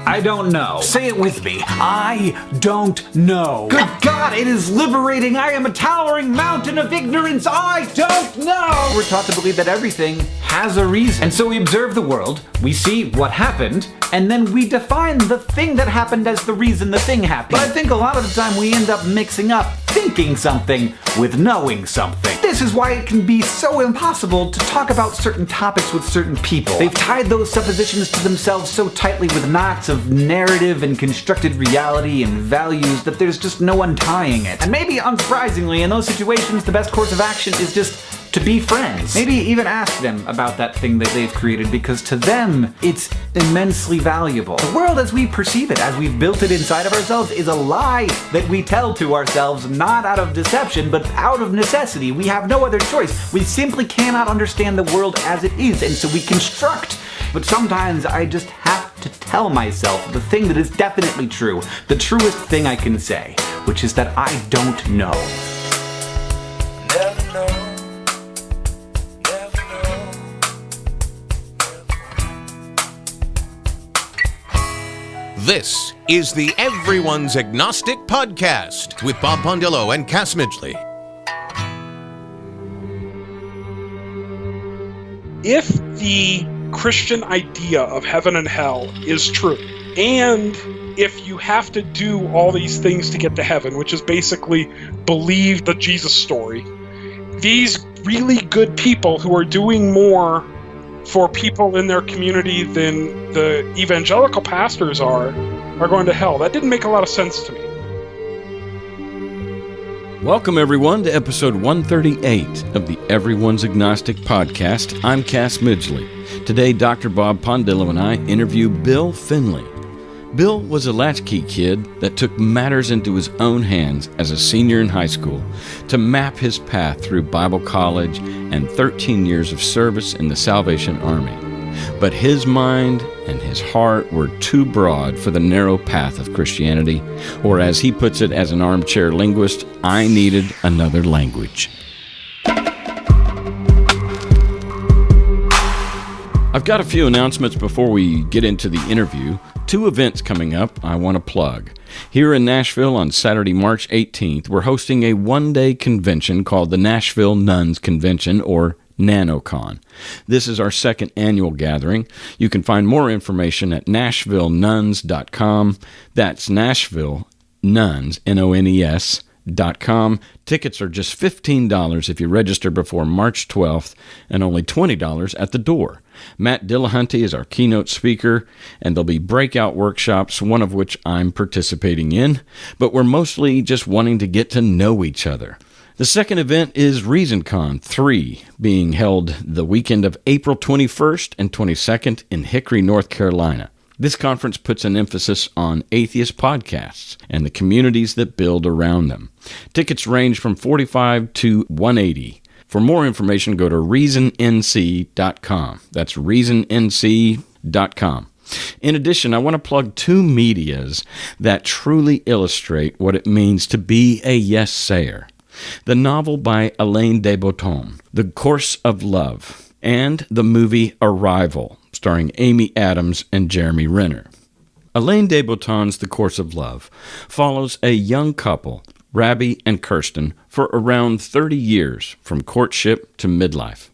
I don't know. Say it with me. I don't know. Good God, it is liberating. I am a towering mountain of ignorance. I don't know. We're taught to believe that everything has a reason. And so we observe the world, we see what happened, and then we define the thing that happened as the reason the thing happened. But I think a lot of the time we end up mixing up thinking something with knowing something. This is why it can be so impossible to talk about certain topics with certain people. They've tied those suppositions to themselves so tightly with knots of narrative and constructed reality and values that there's just no untying it. And maybe unsurprisingly, in those situations, the best course of action is just to be friends. Maybe even ask them about that thing that they've created, because to them, it's immensely valuable. The world as we perceive it, as we've built it inside of ourselves, is a lie that we tell to ourselves, not out of deception, but out of necessity. We have no other choice. We simply cannot understand the world as it is, and so we construct. But sometimes I just have to tell myself the thing that is definitely true, the truest thing I can say, which is that I don't know. Never know. This is the Everyone's Agnostic Podcast with Bob Pondillo and Cass Midgley. If the Christian idea of heaven and hell is true, and if you have to do all these things to get to heaven, which is basically believe the Jesus story, these really good people who are doing more for people in their community than the evangelical pastors are going to hell. That didn't make a lot of sense to me. Welcome, everyone, to episode 138 of the Everyone's Agnostic Podcast. I'm Cass Midgley. Today, Dr. Bob Pondillo and I interview Bill Finley. Bill was a latch-key kid that took matters into his own hands as a senior in high school to map his path through Bible college and 13 years of service in the Salvation Army. But his mind and his heart were too broad for the narrow path of Christianity, or as he puts it as an armchair linguist, I needed another language. I've got a few announcements before we get into the interview. Two events coming up I want to plug. Here in Nashville on Saturday, March 18th, we're hosting a one-day convention called the Nashville Nones Convention, or NaNoCon. This is our second annual gathering. You can find more information at nashvillenones.com. That's Nashville Nones, Nones.com. Tickets are just $15 if you register before March 12th, and only $20 at the door. Matt Dillahunty is our keynote speaker, and there'll be breakout workshops, one of which I'm participating in, but we're mostly just wanting to get to know each other. The second event is ReasonCon 3, being held the weekend of April 21st and 22nd in Hickory, North Carolina. This conference puts an emphasis on atheist podcasts and the communities that build around them. Tickets range from $45 to $180. For more information, go to ReasonNC.com. That's ReasonNC.com. In addition, I want to plug two medias that truly illustrate what it means to be a yes-sayer. The novel by Alain de Botton, The Course of Love, and the movie Arrival, starring Amy Adams and Jeremy Renner. Alain de Botton's The Course of Love follows a young couple, Rabbi and Kirsten, for around 30 years, from courtship to midlife.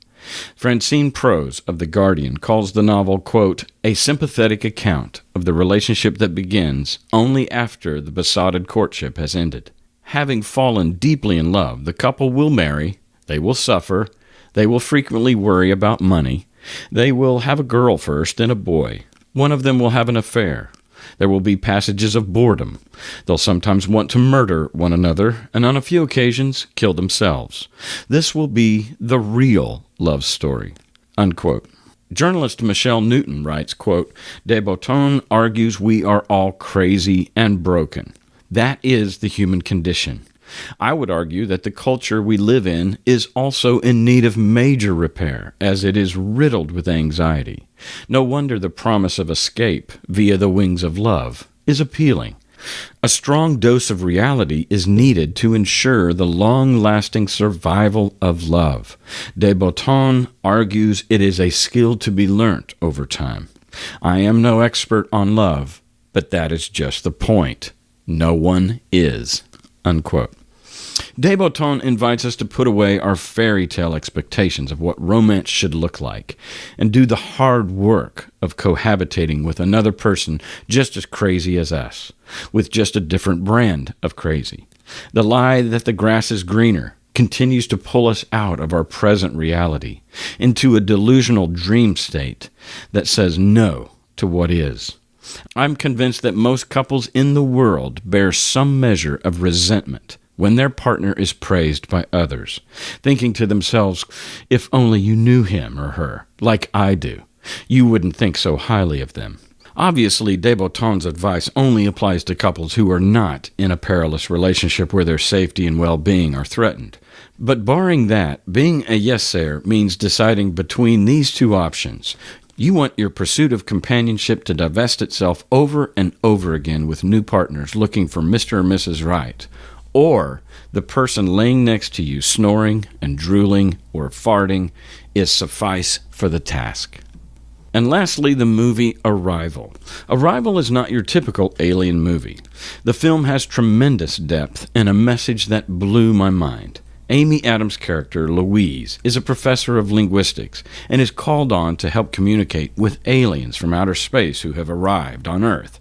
Francine Prose of The Guardian calls the novel, quote, a sympathetic account of the relationship that begins only after the besotted courtship has ended. Having fallen deeply in love, the couple will marry, they will suffer, they will frequently worry about money, they will have a girl first, then a boy. One of them will have an affair. There will be passages of boredom. They'll sometimes want to murder one another, and on a few occasions, kill themselves. This will be the real love story, unquote. Journalist Michelle Newton writes, quote, de Botton argues we are all crazy and broken. That is the human condition. I would argue that the culture we live in is also in need of major repair, as it is riddled with anxiety. No wonder the promise of escape via the wings of love is appealing. A strong dose of reality is needed to ensure the long-lasting survival of love. De Botton argues it is a skill to be learnt over time. I am no expert on love, But that is just the point. No one is." Unquote. De Botton invites us to put away our fairy tale expectations of what romance should look like and do the hard work of cohabitating with another person just as crazy as us, with just a different brand of crazy. The lie that the grass is greener continues to pull us out of our present reality into a delusional dream state that says no to what is. I'm convinced that most couples in the world bear some measure of resentment when their partner is praised by others, thinking to themselves, if only you knew him or her, like I do, you wouldn't think so highly of them. Obviously, de Botton's advice only applies to couples who are not in a perilous relationship where their safety and well-being are threatened. But barring that, being a yes-sayer means deciding between these two options. You want your pursuit of companionship to divest itself over and over again with new partners looking for Mr. or Mrs. Right, or the person laying next to you snoring and drooling or farting is suffice for the task. And lastly, the movie Arrival. Arrival is not your typical alien movie. The film has tremendous depth and a message that blew my mind. Amy Adams' character, Louise, is a professor of linguistics and is called on to help communicate with aliens from outer space who have arrived on Earth.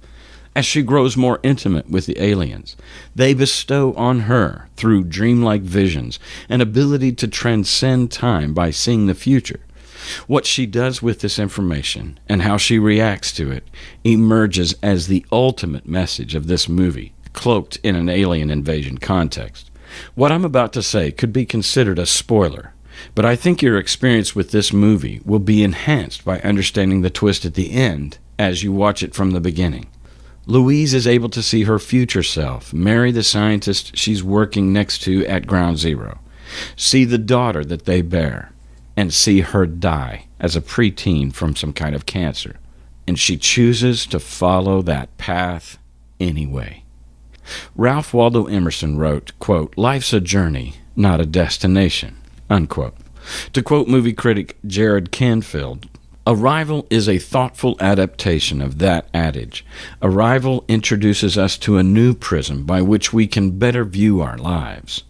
As she grows more intimate with the aliens, they bestow on her, through dreamlike visions, an ability to transcend time by seeing the future. What she does with this information and how she reacts to it emerges as the ultimate message of this movie, cloaked in an alien invasion context. What I'm about to say could be considered a spoiler, but I think your experience with this movie will be enhanced by understanding the twist at the end as you watch it from the beginning. Louise is able to see her future self marry the scientist she's working next to at Ground Zero, see the daughter that they bear, and see her die as a preteen from some kind of cancer. And she chooses to follow that path anyway. Ralph Waldo Emerson wrote, quote, "Life's a journey, not a destination," unquote. To quote movie critic Jared Canfield, Arrival is a thoughtful adaptation of that adage. Arrival introduces us to a new prism by which we can better view our lives.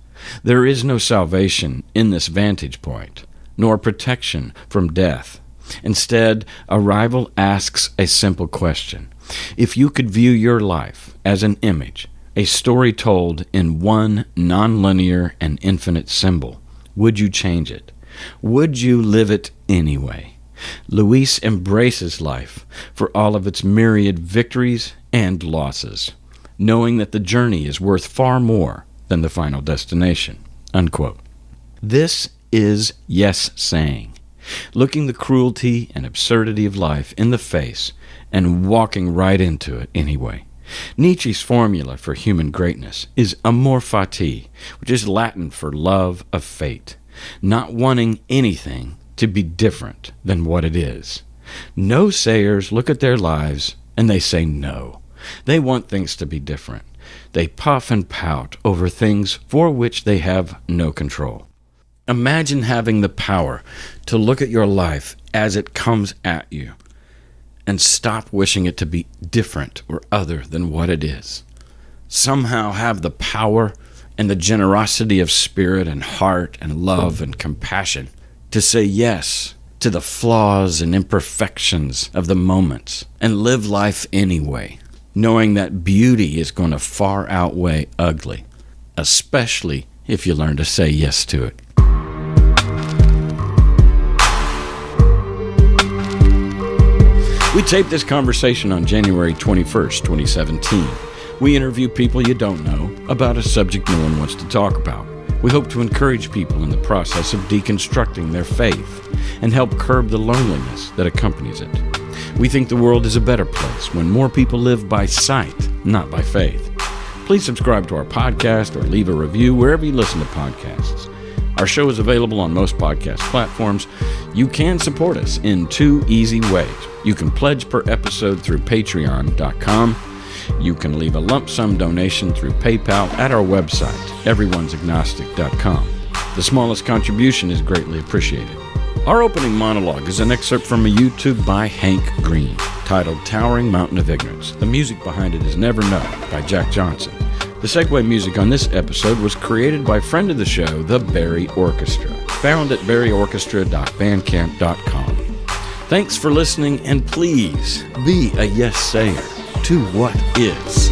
There is no salvation in this vantage point, nor protection from death. Instead, Arrival asks a simple question. If you could view your life as an image, a story told in one nonlinear and infinite symbol, would you change it? Would you live it anyway? Louise embraces life for all of its myriad victories and losses, knowing that the journey is worth far more than the final destination, unquote. This is yes-saying, looking the cruelty and absurdity of life in the face and walking right into it anyway. Nietzsche's formula for human greatness is amor fati, which is Latin for love of fate, not wanting anything to be different than what it is. No-sayers look at their lives and they say no. They want things to be different. They puff and pout over things for which they have no control. Imagine having the power to look at your life as it comes at you and stop wishing it to be different or other than what it is. Somehow have the power and the generosity of spirit and heart and love and compassion to say yes to the flaws and imperfections of the moments and live life anyway, knowing that beauty is going to far outweigh ugly, especially if you learn to say yes to it. We taped this conversation on January 21st, 2017. We interview people you don't know about a subject no one wants to talk about. We hope to encourage people in the process of deconstructing their faith and help curb the loneliness that accompanies it. We think the world is a better place when more people live by sight, not by faith. Please subscribe to our podcast or leave a review wherever you listen to podcasts. Our show is available on most podcast platforms. You can support us in 2 easy ways. You can pledge per episode through patreon.com. You can leave a lump sum donation through PayPal at our website, everyone'sagnostic.com. The smallest contribution is greatly appreciated. Our opening monologue is an excerpt from a YouTube by Hank Green titled Towering Mountain of Ignorance. The music behind it is Never Know by Jack Johnson. The segue music on this episode was created by friend of the show, the Barry Orchestra, found at barryorchestra.bandcamp.com. Thanks for listening, and please be a yes-sayer to what is.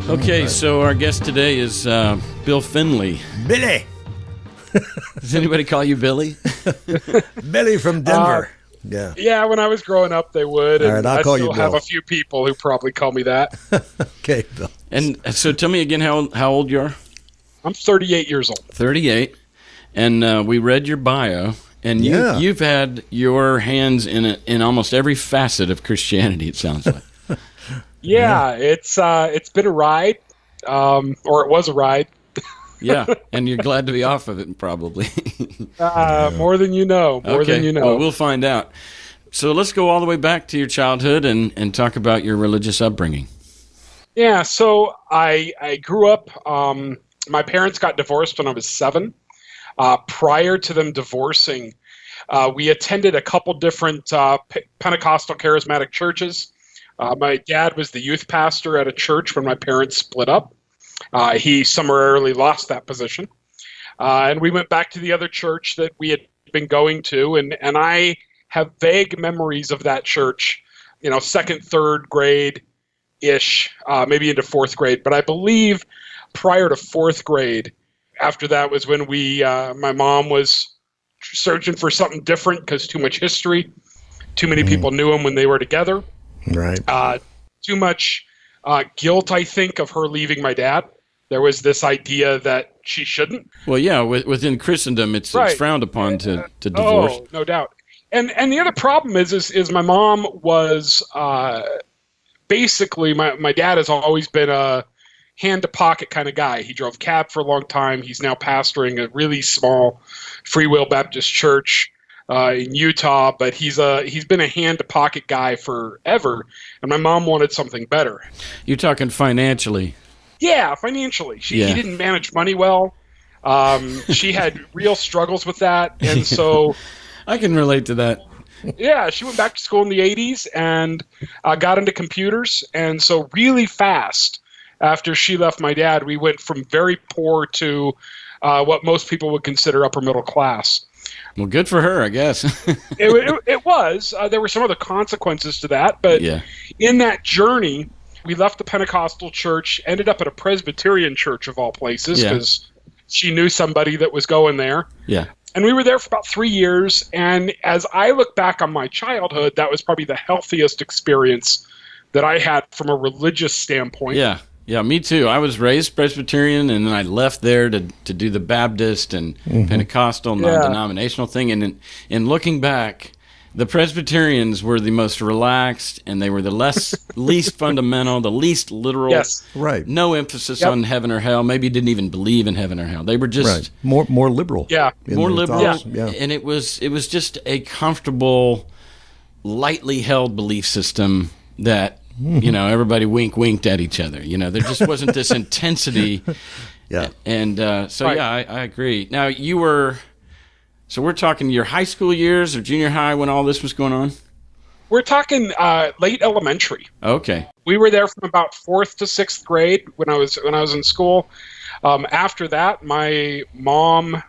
Okay, so our guest today is Bill Finley. Billy. Does anybody call you Billy? Billy from Denver. Yeah, when I was growing up, they would. All right, I'll call you Bill. I still have a few people who probably call me that. Okay, Bill. And so tell me again how old you are. I'm 38 years old. 38. And we read your bio, and you've had your hands in almost every facet of Christianity, it sounds like. Yeah, it's been a ride, or it was a ride. Yeah, and you're glad to be off of it, probably. More than you know. More than you know. Well, we'll find out. So let's go all the way back to your childhood and talk about your religious upbringing. Yeah, so I grew up. My parents got divorced when I was 7. Prior to them divorcing, we attended a couple different Pentecostal charismatic churches. My dad was the youth pastor at a church when my parents split up. He summarily lost that position. And we went back to the other church that we had been going to, and I have vague memories of that church, 2nd, 3rd grade-ish, maybe into 4th grade. But I believe prior to 4th grade, after that was when my mom was searching for something different because too much history. Too many people knew him when they were together. Right. Too much guilt, I think, of her leaving my dad. There was this idea that she shouldn't. Well, yeah, within Christendom, it's frowned upon to divorce. Oh, no doubt. And the other problem is my mom was basically my dad has always been a hand-to-pocket kind of guy. He drove cab for a long time. He's now pastoring a really small Free Will Baptist church in Utah, but he's been a hand-to-pocket guy forever, and my mom wanted something better. You're talking financially. Yeah, financially. He didn't manage money well. She had real struggles with that, and so... I can relate to that. Yeah, she went back to school in the 80s and got into computers, and so really fast after she left my dad, we went from very poor to what most people would consider upper middle class. Well, good for her, I guess. It was. There were some other consequences to that, but in that journey, we left the Pentecostal church, ended up at a Presbyterian church of all places, because she knew somebody that was going there. Yeah. And we were there for about 3 years, and as I look back on my childhood, that was probably the healthiest experience that I had from a religious standpoint. Yeah. Yeah, me too. I was raised Presbyterian, and then I left there to do the Baptist and Pentecostal non-denominational thing. And in looking back, the Presbyterians were the most relaxed, and they were the least fundamental, the least literal. Yes, right. No emphasis on heaven or hell. Maybe didn't even believe in heaven or hell. They were just more liberal. Yeah, more liberal. Yeah. And it was just a comfortable, lightly held belief system that. Everybody winked at each other. There just wasn't this intensity. Yeah. And I agree. Now, so we're talking your high school years or junior high when all this was going on? We're talking late elementary. Okay. We were there from about 4th to 6th grade when I was in school. After that, my mom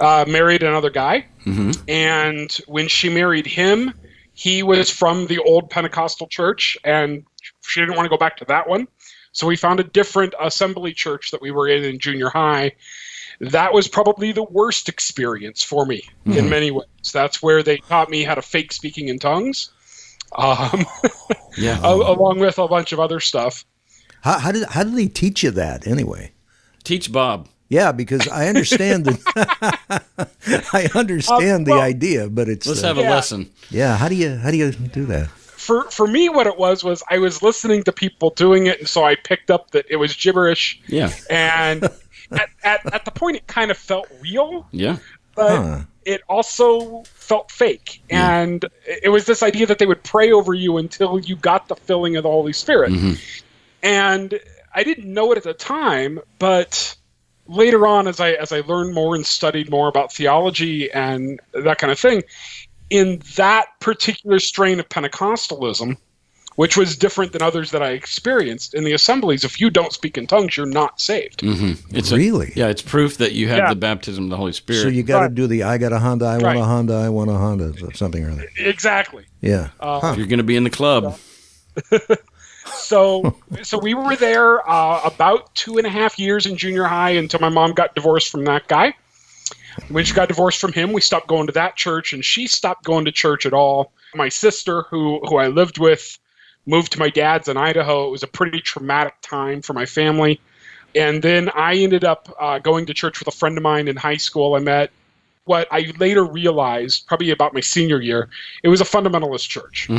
married another guy. Mm-hmm. And when she married him, he was from the old Pentecostal church, and she didn't want to go back to that one. So we found a different assembly church that we were in junior high. That was probably the worst experience for me in many ways. That's where they taught me how to fake speaking in tongues, along with a bunch of other stuff. How did they teach you that anyway? Teach Bob. Yeah, because I understand the idea, but it's let's have a lesson. Yeah, how do you do that? For me, what it was I was listening to people doing it, and so I picked up that it was gibberish. Yeah, and at the point, it kind of felt real. Yeah, but it also felt fake, and it was this idea that they would pray over you until you got the filling of the Holy Spirit. Mm-hmm. And I didn't know it at the time, but later on, as I learned more and studied more about theology and that kind of thing, in that particular strain of Pentecostalism, which was different than others that I experienced in the assemblies, if you don't speak in tongues, you're not saved. It's really? It's proof that you have the baptism of the Holy Spirit. So you got to do the I got a Honda, I want a Honda, I want a Honda, something or other. Exactly. Yeah. You're going to be in the club. So we were there about 2.5 years in junior high until my mom got divorced from that guy. When she got divorced from him, we stopped going to that church, and she stopped going to church at all. My sister, who I lived with, moved to my dad's in Idaho. It was a pretty traumatic time for my family. And then I ended up going to church with a friend of mine in high school. I met what I later realized, probably about my senior year, it was a fundamentalist church.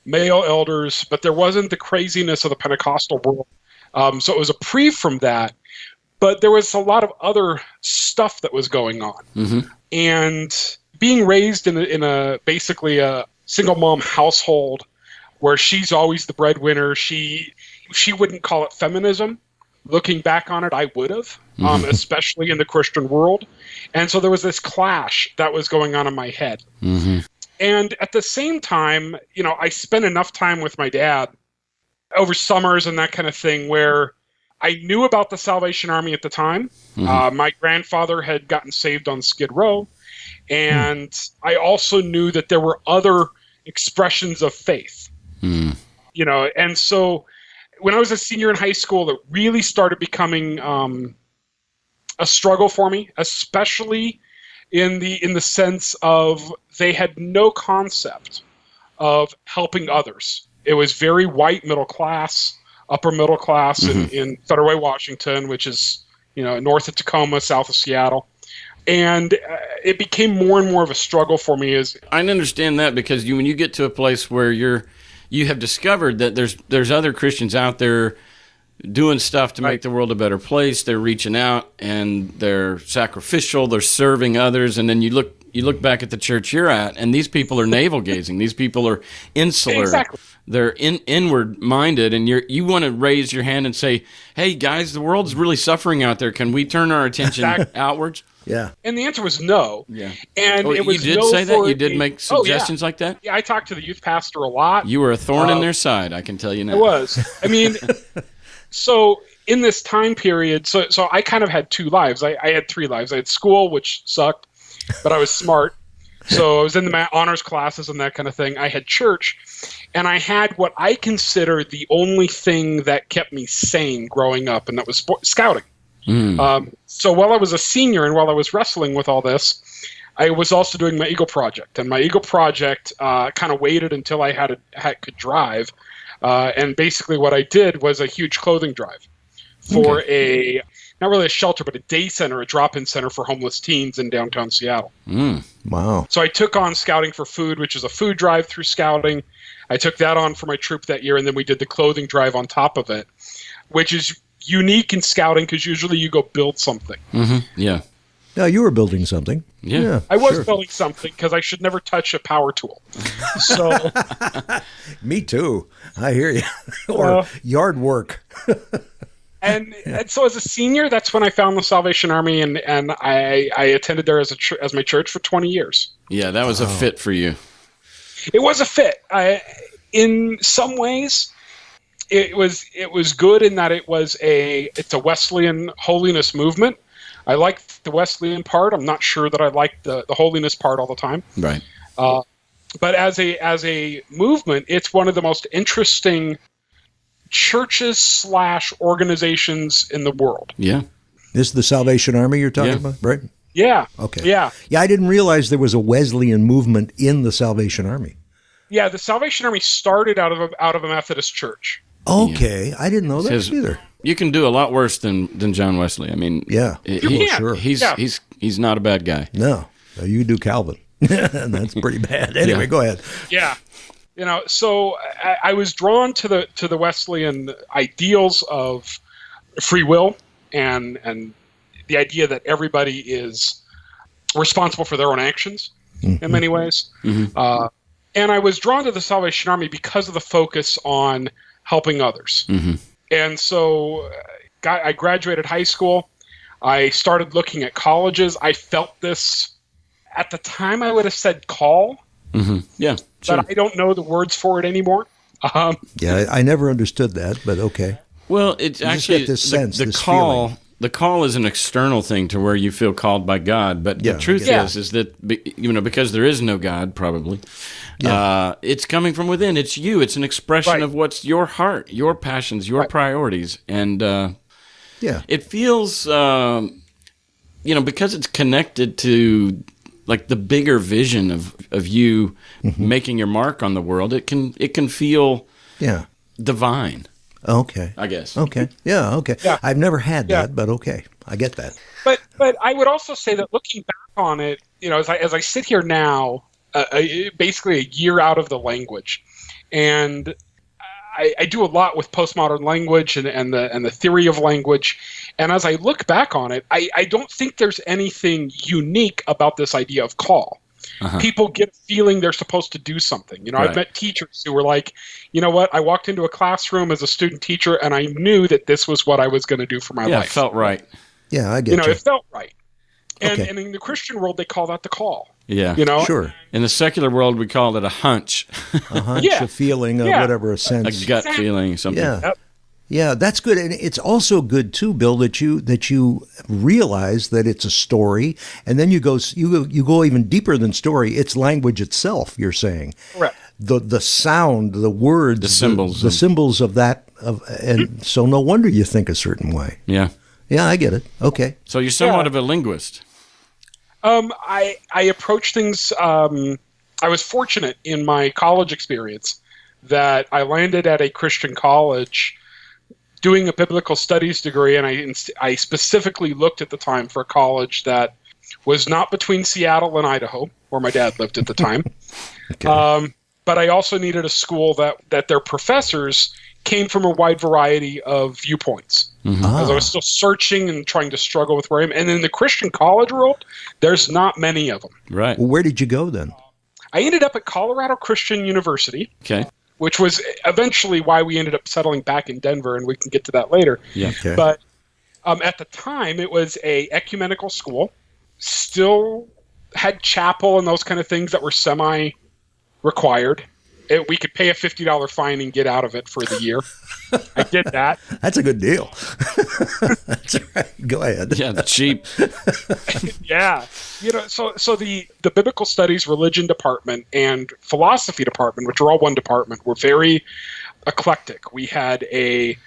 Male elders, but there wasn't the craziness of the Pentecostal world. So it was a reprieve from that. But there was a lot of other stuff that was going on. And being raised in a basically a single mom household where she's always the breadwinner, she wouldn't call it feminism. Looking back on it, I would have, especially in the Christian world. And so there was this clash that was going on in my head. And at the same time, I spent enough time with my dad over summers and that kind of thing where I knew about the Salvation Army at the time. My grandfather had gotten saved on Skid Row. And I also knew that there were other expressions of faith. And so when I was a senior in high school, it really started becoming a struggle for me, especially in the sense of they had no concept of helping others. It was very white middle class, upper middle class in Federal Way, Washington, which is north of Tacoma, south of Seattle. And it became more and more of a struggle for me. I understand that because when you get to a place where you have discovered that there's other Christians out there doing stuff to make the world a better place. They're reaching out and they're sacrificial. They're serving others. And then you look back at the church you're at, and these people are navel gazing. These people are insular. Exactly. They're inward minded, and you want to raise your hand and say, "Hey guys, the world's really suffering out there. Can we turn our attention outwards?" Yeah. And the answer was no. Yeah. And it was you did no say that? You did make suggestions like that? Yeah, I talked to the youth pastor a lot. You were a thorn in their side, I can tell you now. I was. I mean, so in this time period, so I kind of had two lives. I had three lives. I had school, which sucked, but I was smart. So I was in the honors classes and that kind of thing. I had church, and I had what I consider the only thing that kept me sane growing up, and that was scouting. So while I was a senior and while I was wrestling with all this, I was also doing my Eagle Project. And my Eagle Project kind of waited until I could drive. And basically what I did was a huge clothing drive for not really a shelter, but a day center, a drop-in center for homeless teens in downtown Seattle. Wow. So I took on Scouting for Food, which is a food drive through Scouting. I took that on for my troop that year, and then we did the clothing drive on top of it, which is unique in Scouting because usually you go build something. Yeah. No, you were building something. Yeah. I was building something because I should never touch a power tool. So Me too. I hear you. Or yard work. and so as a senior, that's when I found the Salvation Army, and I attended there as my church for 20 years. Yeah, that was a fit for you. It was a fit. In some ways, it was good in that it's a Wesleyan holiness movement. I like the Wesleyan part. I'm not sure that I like the holiness part all the time. Right. But as a movement, it's one of the most interesting churches / organizations in the world. Yeah. This is the Salvation Army you're talking about, right? Yeah. Okay. Yeah. Yeah, I didn't realize there was a Wesleyan movement in the Salvation Army. Yeah, the Salvation Army started out of a Methodist church. Okay, I didn't know that either. You can do a lot worse than John Wesley. I mean, Sure. He's not a bad guy. No, you do Calvin. That's pretty bad. Anyway, go ahead. Yeah. So I was drawn to the Wesleyan ideals of free will and the idea that everybody is responsible for their own actions in many ways. And I was drawn to the Salvation Army because of the focus on helping others. And so I graduated high school. I started looking at colleges. I felt this, at the time I would have said call. Mm-hmm. Yeah, sure. But I don't know the words for it anymore. Yeah, I never understood that, but okay. Well, it's actually this sense, the this call. feeling. The call is an external thing to where you feel called by God, but the truth is that because there is no God, probably, it's coming from within. It's you. It's an expression of what's your heart, your passions, your priorities, and it feels because it's connected to like the bigger vision of you making your mark on the world. It can feel divine. Okay. I guess. Okay. Yeah, okay. Yeah. I've never had that, but okay. I get that. But I would also say that looking back on it, as I sit here now, basically a year out of the language, and I do a lot with postmodern language and the theory of language, and as I look back on it, I don't think there's anything unique about this idea of call. People get a feeling they're supposed to do something. I've met teachers who were like, you know what? I walked into a classroom as a student teacher, and I knew that this was what I was going to do for my life. Yeah, it felt right. Yeah, I get you. It felt right. And in the Christian world, they call that the call. Yeah. Sure. In the secular world, we call it a hunch. A hunch, a feeling, whatever, a sense. A gut feeling, something. Yeah. Yep. Yeah, that's good, and it's also good too, Bill, that you realize that it's a story, and then you go even deeper than story. It's language itself. You're saying, correct. The sound, the words, the symbols, the symbols of that, and so no wonder you think a certain way. Yeah, yeah, I get it. Okay, so you're somewhat of a linguist. I approach things. I was fortunate in my college experience that I landed at a Christian college doing a biblical studies degree, and I specifically looked at the time for a college that was not between Seattle and Idaho, where my dad lived at the time. But I also needed a school that their professors came from a wide variety of viewpoints. As I was still searching and trying to struggle with where I am. And in the Christian college world, there's not many of them. Right. Well, where did you go then? I ended up at Colorado Christian University. Okay. Which was eventually why we ended up settling back in Denver, and we can get to that later. Yeah. Okay. But at the time, it was a ecumenical school, still had chapel and those kind of things that were semi-required. We could pay a $50 fine and get out of it for the year. I did that. That's a good deal. That's all right. Go ahead. Yeah, cheap. Yeah. So the biblical studies, religion department, and philosophy department, which are all one department, were very eclectic. We had a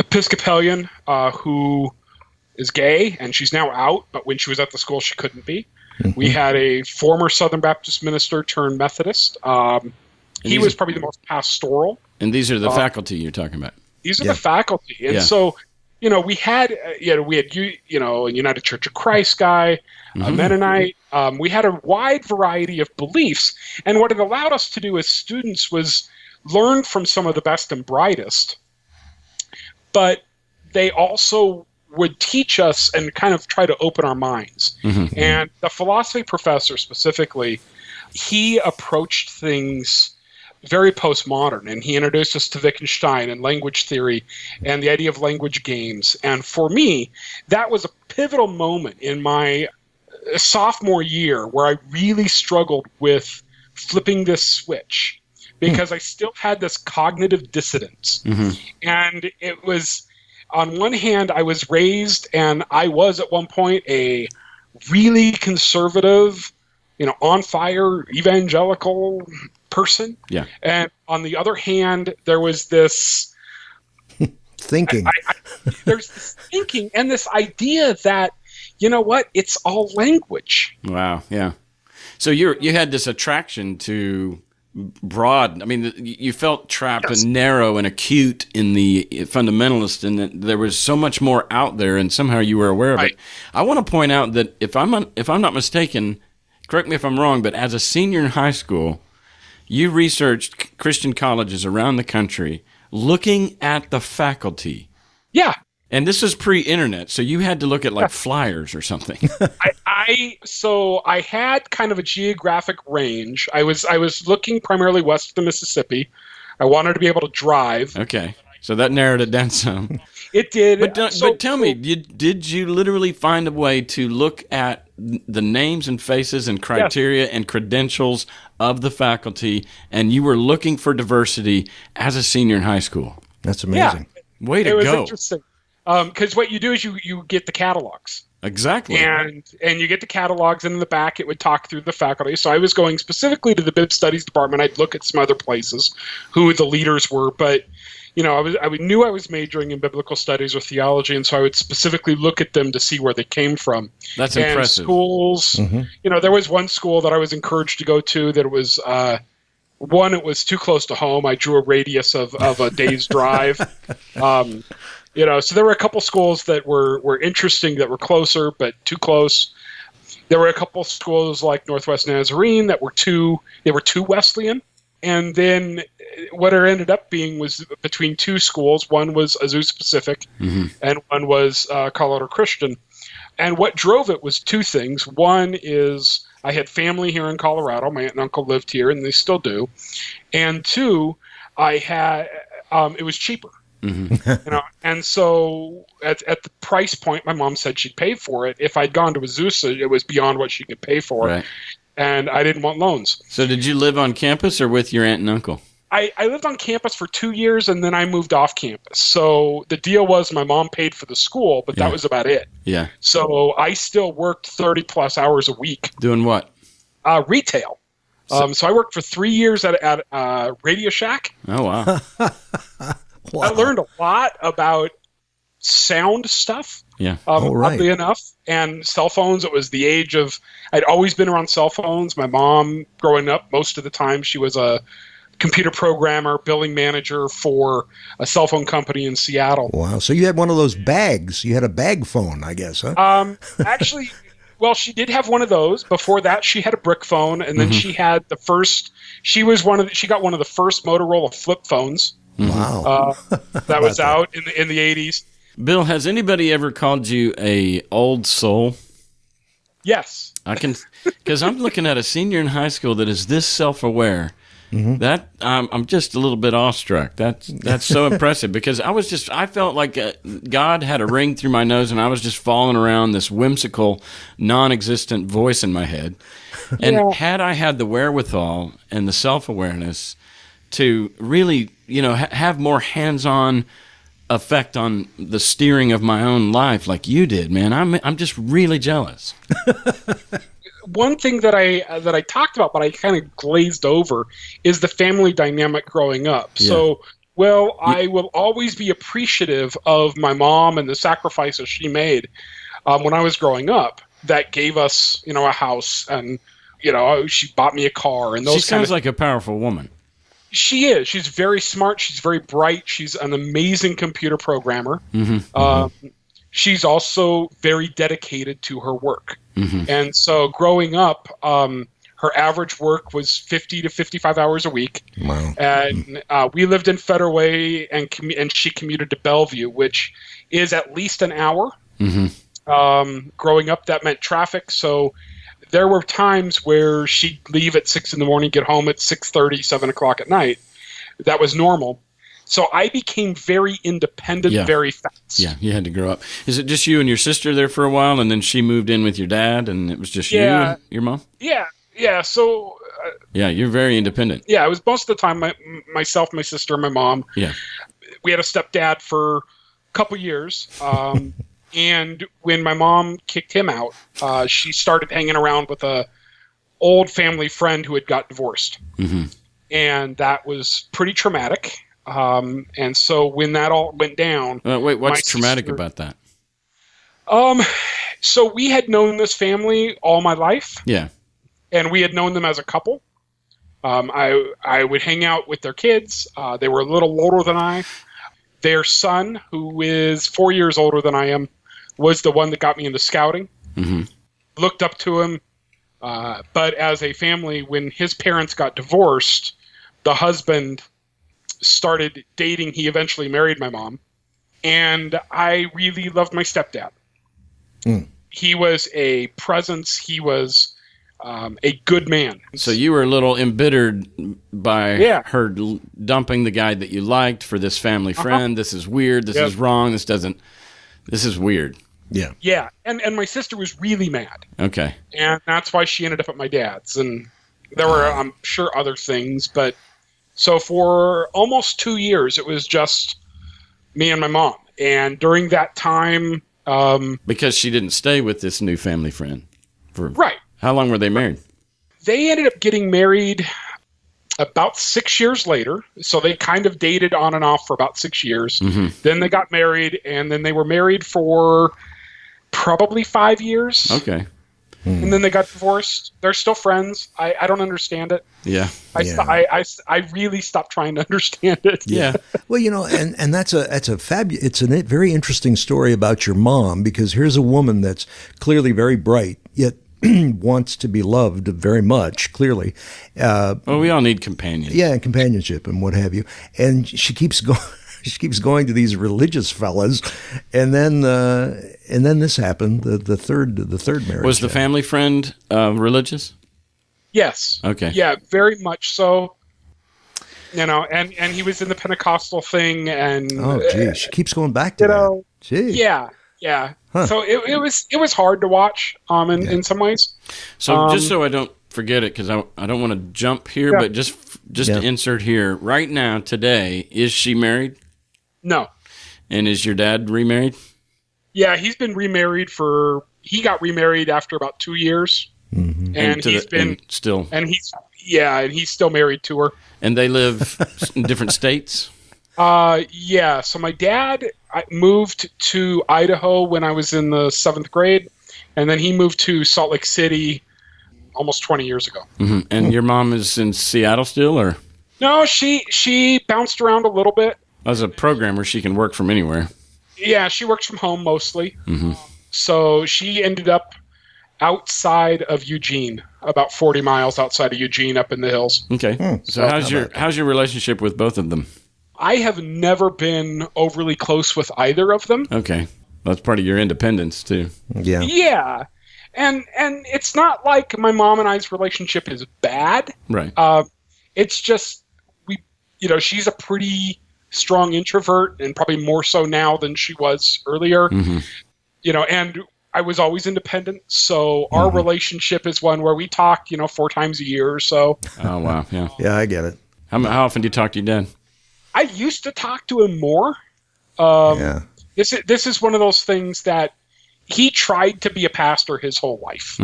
Episcopalian who is gay, and she's now out, but when she was at the school, she couldn't be. We had a former Southern Baptist minister turned Methodist. He was probably the most pastoral. And these are the faculty you're talking about. These are the faculty. And so, we had a United Church of Christ guy, a Mennonite. We had a wide variety of beliefs. And what it allowed us to do as students was learn from some of the best and brightest. But they also would teach us and kind of try to open our minds. And the philosophy professor specifically, he approached things very postmodern, and he introduced us to Wittgenstein and language theory and the idea of language games. And for me, that was a pivotal moment in my sophomore year where I really struggled with flipping this switch because I still had this cognitive dissonance. And it was, on one hand, I was raised, and I was at one point a really conservative, on fire evangelical person. Yeah. And on the other hand, there was this thinking. There's this thinking and this idea that, it's all language. Wow. Yeah. So you had this attraction to broad. I mean, you felt trapped and narrow and acute in the fundamentalist, and that there was so much more out there, and somehow you were aware of it. I want to point out that if I'm not mistaken, correct me if I'm wrong, but as a senior in high school, you researched Christian colleges around the country looking at the faculty. Yeah. And this is pre-internet, so you had to look at flyers or something. So I had kind of a geographic range. I was looking primarily west of the Mississippi. I wanted to be able to drive. Okay. So that narrowed it down some. It did. But tell me, did you literally find a way to look at the names and faces and criteria and credentials of the faculty, and you were looking for diversity as a senior in high school? That's amazing. Yeah. Way to go. It was interesting. Because what you do is you get the catalogs. Exactly. And you get the catalogs, and in the back it would talk through the faculty. So I was going specifically to the Bib Studies department. I'd look at some other places, who the leaders were, but I knew I was majoring in biblical studies or theology, and so I would specifically look at them to see where they came from. That's and impressive. Schools, there was one school that I was encouraged to go to that was one, it was too close to home. I drew a radius of a day's drive. So there were a couple schools that were interesting, that were closer, but too close. There were a couple schools like Northwest Nazarene that were too Wesleyan. And then what it ended up being was between two schools. One was Azusa Pacific, and one was Colorado Christian. And what drove it was two things. One is I had family here in Colorado. My aunt and uncle lived here, and they still do. And two, I had it was cheaper. And so at the price point, my mom said she'd pay for it. If I'd gone to Azusa, it was beyond what she could pay for. Right. And I didn't want loans. So did you live on campus or with your aunt and uncle? I lived on campus for 2 years, and then I moved off campus. So the deal was my mom paid for the school, but that was about it. Yeah. So I still worked 30-plus hours a week. Doing what? Retail. So I worked for 3 years at Radio Shack. Oh, wow. Wow. I learned a lot about sound stuff. Yeah. Oddly enough. And cell phones, it was the age of, I'd always been around cell phones. My mom, growing up, most of the time, she was a computer programmer, billing manager for a cell phone company in Seattle. Wow. So you had one of those bags. You had a bag phone, I guess, huh? Actually, well, she did have one of those. Before that, she had a brick phone, and then she had the first, she got one of the first Motorola flip phones. Wow. That was out in the 80s. Bill, has anybody ever called you a old soul? Yes. Because I'm looking at a senior in high school that is this self-aware. That I'm just a little bit awestruck. That's so impressive, because I felt like God had a ring through my nose, and I was just following around this whimsical, non-existent voice in my head. And had I had the wherewithal and the self-awareness to really, have more hands-on effect on the steering of my own life like you did, man, I'm just really jealous. One thing that I talked about, but I kind of glazed over, is the family dynamic growing up. Yeah. So, I will always be appreciative of my mom and the sacrifices she made when I was growing up. That gave us, a house, and she bought me a car, and those. She sounds like a powerful woman. She is. She's very smart. She's very bright. She's an amazing computer programmer. She's also very dedicated to her work. And so growing up, her average work was 50 to 55 hours a week. Wow. And we lived in Federal Way, and she commuted to Bellevue, which is at least an hour. Growing up, that meant traffic. So there were times where she'd leave at 6 in the morning, get home at 6:30, 7 o'clock at night. That was normal. So I became very independent very fast. Yeah, you had to grow up. Is it just you and your sister there for a while, and then she moved in with your dad, and it was just you and your mom? Yeah. So you're very independent. Yeah, it was most of the time myself, my sister, and my mom. Yeah. We had a stepdad for a couple years. And when my mom kicked him out, she started hanging around with a old family friend who had got divorced. And that was pretty traumatic. And so when that all went down... wait, what's traumatic about that? So we had known this family all my life. Yeah. And we had known them as a couple. I would hang out with their kids. They were a little older than I. Their son, who is 4 years older than I am, was the one that got me into scouting. Looked up to him. But as a family, when his parents got divorced, the husband started dating. He eventually married my mom. And I really loved my stepdad. He was a presence. He was a good man. So you were a little embittered by Yeah. her dumping the guy that you liked for this family friend. This is weird. This Yep. is wrong. This is weird. Yeah. Yeah, and my sister was really mad. Okay. And that's why she ended up at my dad's. And there were, I'm sure, other things. But so for almost 2 years, it was just me and my mom. And during that time... because she didn't stay with this new family friend. Right. How long were they married? They ended up getting married about 6 years later. So they kind of dated on and off for about 6 years. Mm-hmm. Then they got married, and then they were married for probably 5 years. Okay. And then they got divorced. They're still friends. I don't understand it. Yeah. I really stopped trying to understand it. Yeah. Well, and it's a very interesting story about your mom, because here's a woman that's clearly very bright, yet wants to be loved very much, clearly. Well, we all need companions. Yeah, and companionship and what have you. And she keeps going. She keeps going to these religious fellas, and then this happened. The third marriage. Was the family friend religious? Yes. Okay. Yeah, very much so. And he was in the Pentecostal thing, and Oh, geez, she keeps going back to that. Gee. Yeah. Huh. So it was hard to watch in some ways. So just so I don't forget it, because I don't want to jump here, Yeah. but just to insert here right now today, is she married? No. And is your dad remarried? Yeah, he's been remarried he got remarried after about 2 years. Mm-hmm. And he's still married to her. And they live in different states? Yeah. So my dad moved to Idaho when I was in the 7th grade, and then he moved to Salt Lake City almost 20 years ago. Mm-hmm. And your mom is in Seattle still, or? No, she bounced around a little bit. As a programmer, she can work from anywhere. Yeah, she works from home mostly. Mm-hmm. So she ended up outside of Eugene, about 40 miles outside of Eugene, up in the hills. Okay. So how's your relationship with both of them? I have never been overly close with either of them. Okay. That's part of your independence, too. Yeah. Yeah. And it's not like my mom and I's relationship is bad. Right. It's just she's a pretty strong introvert, and probably more so now than she was earlier. Mm-hmm. And I was always independent, so our relationship is one where we talk 4 times a year or so. Oh, wow. Yeah. Yeah, I get it. How often do you talk to your dad? I used to talk to him more. Yeah. This is one of those things that he tried to be a pastor his whole life,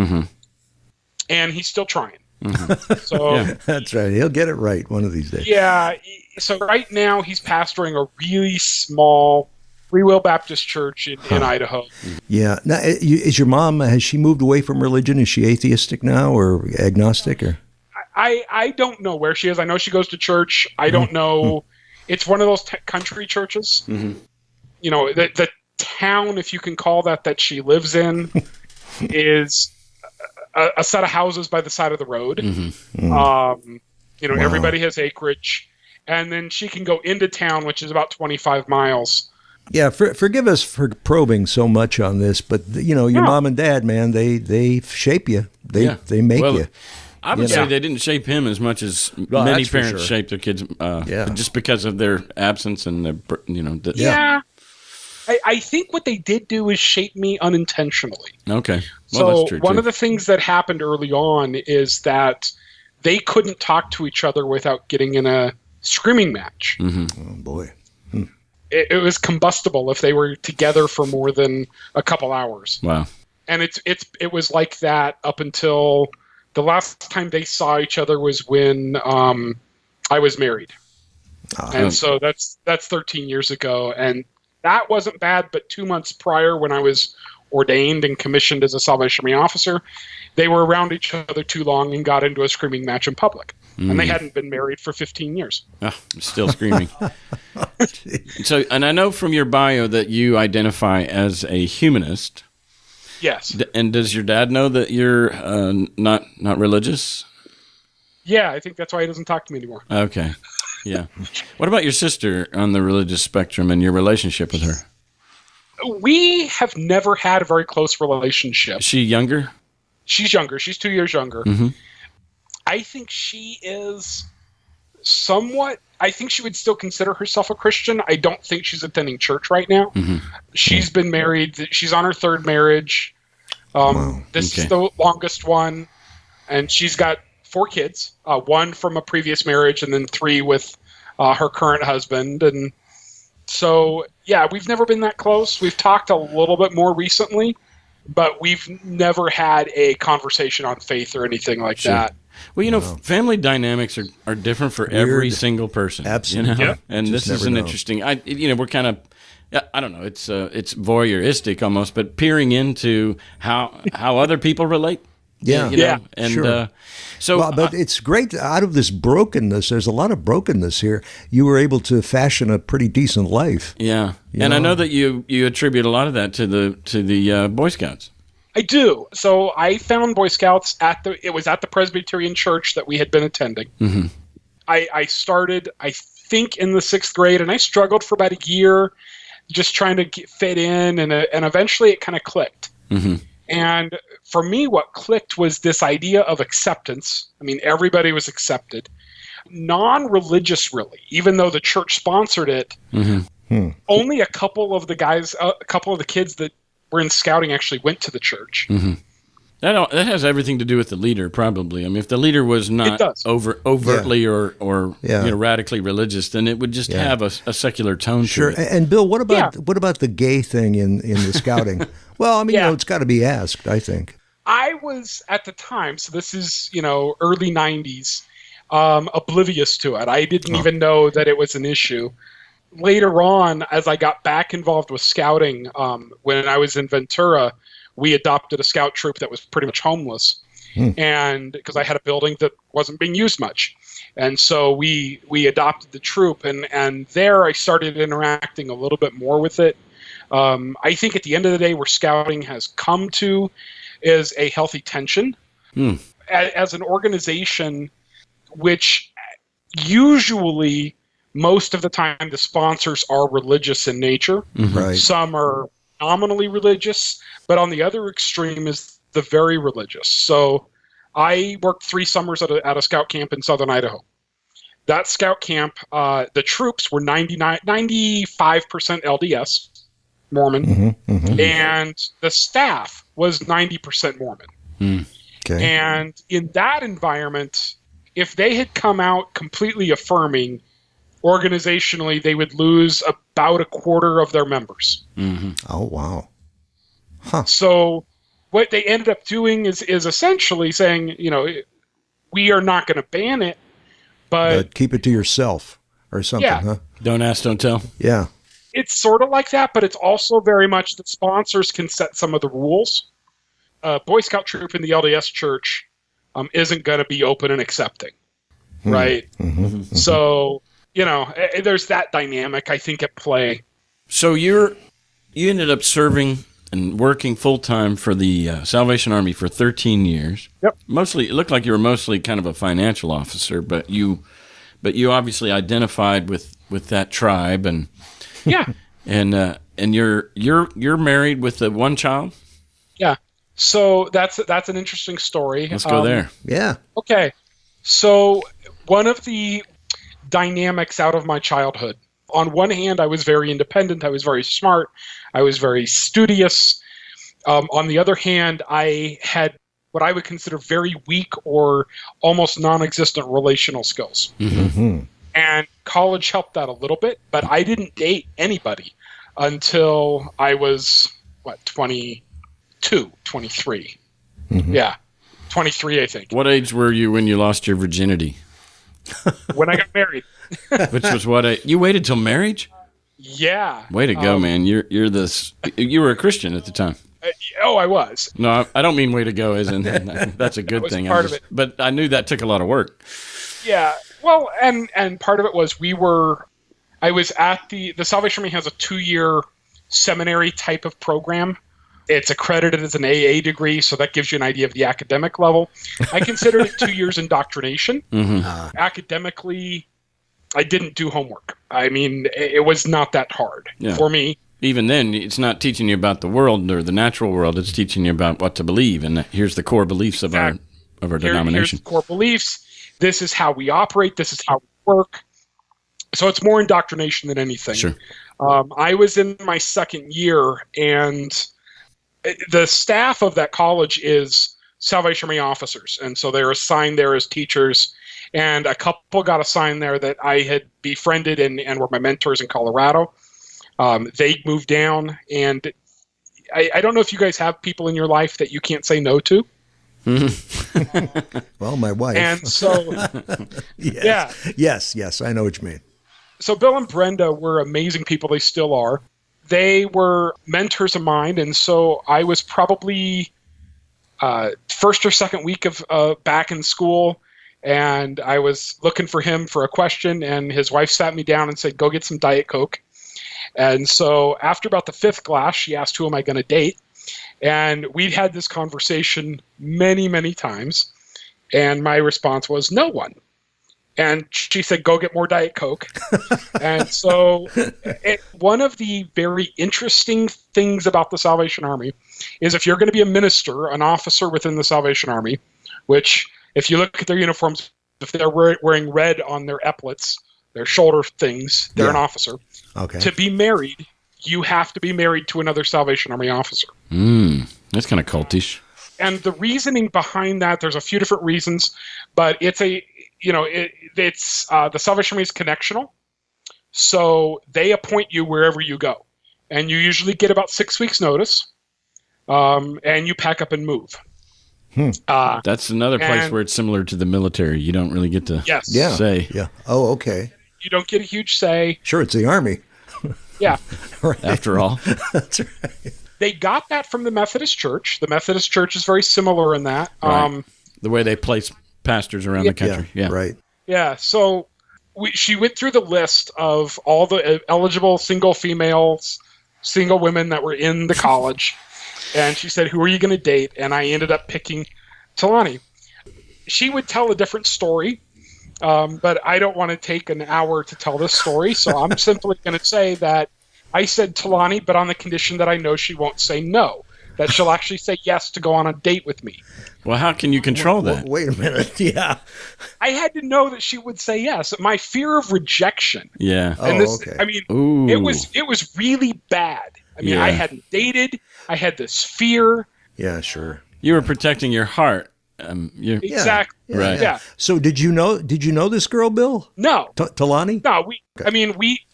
and he's still trying. Mm-hmm. So Yeah. That's right. He'll get it right one of these days. yeah. So right now he's pastoring a really small Free Will Baptist church in Idaho. Yeah. Now, is your mom? Has she moved away from religion? Is she atheistic now, or agnostic, or? I don't know where she is. I know she goes to church. I don't know. It's one of those country churches. Mm-hmm. The town, if you can call that she lives in, is a set of houses by the side of the road. Mm-hmm. Wow. Everybody has acreage. And then she can go into town, which is about 25 miles. Yeah, forgive us for probing so much on this, but your mom and dad, man, they shape you. They make you. I would say they didn't shape him as much as many parents shape their kids, just because of their absence and their, I think what they did do is shape me unintentionally. Okay. Well, So that's true, one too. of the things that happened early on is that they couldn't talk to each other without getting in a screaming match. Mm-hmm. Oh boy. It was combustible if they were together for more than a couple hours. Wow. And it was like that up until the last time they saw each other was when I was married. And so that's 13 years ago. And that wasn't bad, but 2 months prior, when I was ordained and commissioned as a Salvation Army officer, they were around each other too long and got into a screaming match in public. And they hadn't been married for 15 years. Still screaming. So, and I know from your bio that you identify as a humanist. Yes. And does your dad know that you're not religious? Yeah, I think that's why he doesn't talk to me anymore. Okay. Yeah. What about your sister on the religious spectrum and your relationship with her? We have never had a very close relationship. Is she younger? She's younger. She's 2 years younger. Mm-hmm. I think she is somewhat. I think she would still consider herself a Christian. I don't think she's attending church right now. Mm-hmm. She's been married. She's on her third marriage. This is the longest one, and she's got 4 kids. 1 from a previous marriage, and then 3 with her current husband. And so, yeah, we've never been that close. We've talked a little bit more recently, but we've never had a conversation on faith or anything like that. Well, family dynamics are different for every single person. Absolutely. Yep. And this is an interesting. We're kind of. I don't know. It's voyeuristic almost, but peering into how other people relate. Yeah. And sure. But it's great. Out of this brokenness, there's a lot of brokenness here. You were able to fashion a pretty decent life. Yeah, I know that you attribute a lot of that to the Boy Scouts. I do. So I found Boy Scouts at the Presbyterian church that we had been attending. Mm-hmm. I started, I think, in the 6th grade, and I struggled for about a year, just trying to fit in, and eventually it kind of clicked. Mm-hmm. And for me, what clicked was this idea of acceptance. I mean, everybody was accepted. Non-religious, really, even though the church sponsored it. Mm-hmm. Only a couple of the kids that were in scouting actually went to the church. Mm-hmm. That has everything to do with the leader, probably. I mean, if the leader was not overtly or radically religious, then it would just have a secular tone to it. And Bill, what about the gay thing in the scouting? Well, I mean, it's got to be asked, I think. I was at the time, so this is early 90s, oblivious to it. I didn't even know that it was an issue. Later on, as I got back involved with scouting, when I was in Ventura, we adopted a scout troop that was pretty much homeless, and because I had a building that wasn't being used much, and so we adopted the troop, and there I started interacting a little bit more with it. I think at the end of the day, where scouting has come to is a healthy tension as an organization, which usually most of the time the sponsors are religious in nature. Mm-hmm. Right. Some are nominally religious, but on the other extreme is the very religious. So I worked 3 summers at a scout camp in southern Idaho. That scout camp, the troops were 95% LDS, Mormon, and the staff was 90% Mormon. Okay. And in that environment, if they had come out completely affirming, organizationally, they would lose about a quarter of their members. Mm-hmm. Oh, wow. Huh. So what they ended up doing is essentially saying, we are not going to ban it, but keep it to yourself or something, huh? Don't ask, don't tell. Yeah. It's sort of like that, but it's also very much that sponsors can set some of the rules. Boy Scout troop in the LDS church isn't going to be open and accepting, right? Mm-hmm. So, there's that dynamic, I think, at play. So you ended up serving and working full-time for the Salvation Army for 13 years. Yep. Mostly, it looked like you were mostly kind of a financial officer, but you obviously identified with that tribe, and and you're married with one child. Yeah. So that's an interesting story. Let's go there. Yeah. Okay. So one of the dynamics out of my childhood, on one hand, I was very independent. I was very smart. I was very studious. On the other hand, I had what I would consider very weak or almost non-existent relational skills. Mm-hmm. And college helped that a little bit, but I didn't date anybody until I was, 23. Mm-hmm. Yeah, 23, I think. What age were you when you lost your virginity? When I got married. Which was you waited till marriage? Yeah. Way to go, man. You were a Christian at the time. I was. No, I don't mean way to go as in that's a good thing. Part of it. But I knew that took a lot of work. Yeah. Well, and part of it was I was at the Salvation Army has a 2-year seminary type of program. It's accredited as an AA degree, so that gives you an idea of the academic level. I considered it 2 years indoctrination. Mm-hmm. Academically, I didn't do homework. I mean, it was not that hard for me. even then, it's not teaching you about the world or the natural world. It's teaching you about what to believe. And here's the core beliefs of our denomination. Here's the core beliefs. This is how we operate. This is how we work. So it's more indoctrination than anything. Sure. I was in my second year, and the staff of that college is Salvation Army officers. And so they're assigned there as teachers. And a couple got assigned there that I had befriended and were my mentors in Colorado. They moved down, and I don't know if you guys have people in your life that you can't say no to. Well, my wife. And so, Yes, I know what you mean. So Bill and Brenda were amazing people. They still are. They were mentors of mine, and so I was probably first or second week of back in school, and I was looking for him for a question, and his wife sat me down and said, "Go get some Diet Coke." And so after about the fifth glass, she asked, "Who am I going to date?" And we'd had this conversation many, many times, and my response was, "No one." And she said, "Go get more Diet Coke." And so one of the very interesting things about the Salvation Army is if you're going to be a minister, an officer within the Salvation Army, which if you look at their uniforms, if they're wearing red on their epaulets, their shoulder things, they're an officer. Okay. To be married, you have to be married to another Salvation Army officer. That's kind of cultish. And the reasoning behind that, there's a few different reasons, but it's the Salvation Army is connectional. So they appoint you wherever you go. And you usually get about 6 weeks notice, and you pack up and move. That's another place where it's similar to the military. You don't really get to say. Yeah. Oh, okay. You don't get a huge say. Sure, it's the Army. Yeah. Right. After all. That's right. They got that from the Methodist Church. The Methodist Church is very similar in that. Right. The way they place pastors around the country. Yeah. Right. Yeah. So she went through the list of all the eligible single females, single women that were in the college. And she said, "Who are you going to date?" And I ended up picking Dillahunty. She would tell a different story, but I don't want to take an hour to tell this story. So I'm simply going to say that I said Dillahunty, but on the condition that I know she won't say no, that she'll actually say yes to go on a date with me. Well, how can you control that? Wait a minute. Yeah. I had to know that she would say yes. My fear of rejection. Yeah. And okay. I mean, Ooh. it was really bad. I mean, I hadn't dated. I had this fear. Yeah, sure. You were protecting your heart. Exactly. Yeah, Right. Yeah. So did you know this girl, Bill? No. Dillahunty? No.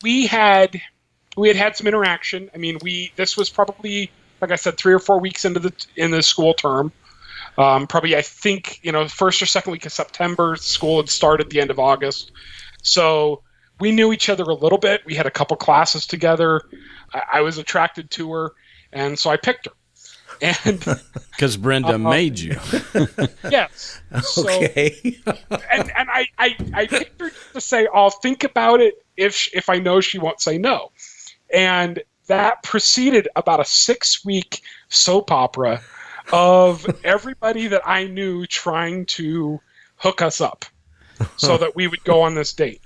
We had some interaction. I mean, this was probably, like I said, 3 or 4 weeks in the school term. Probably, I think, first or second week of September. School had started at the end of August. So we knew each other a little bit. We had a couple classes together. I was attracted to her, and so I picked her. And because Brenda made you. Yes. Okay. and I picked her to say, "I'll think about it if I know she won't say no." And that preceded about a 6-week soap opera of everybody that I knew trying to hook us up so that we would go on this date.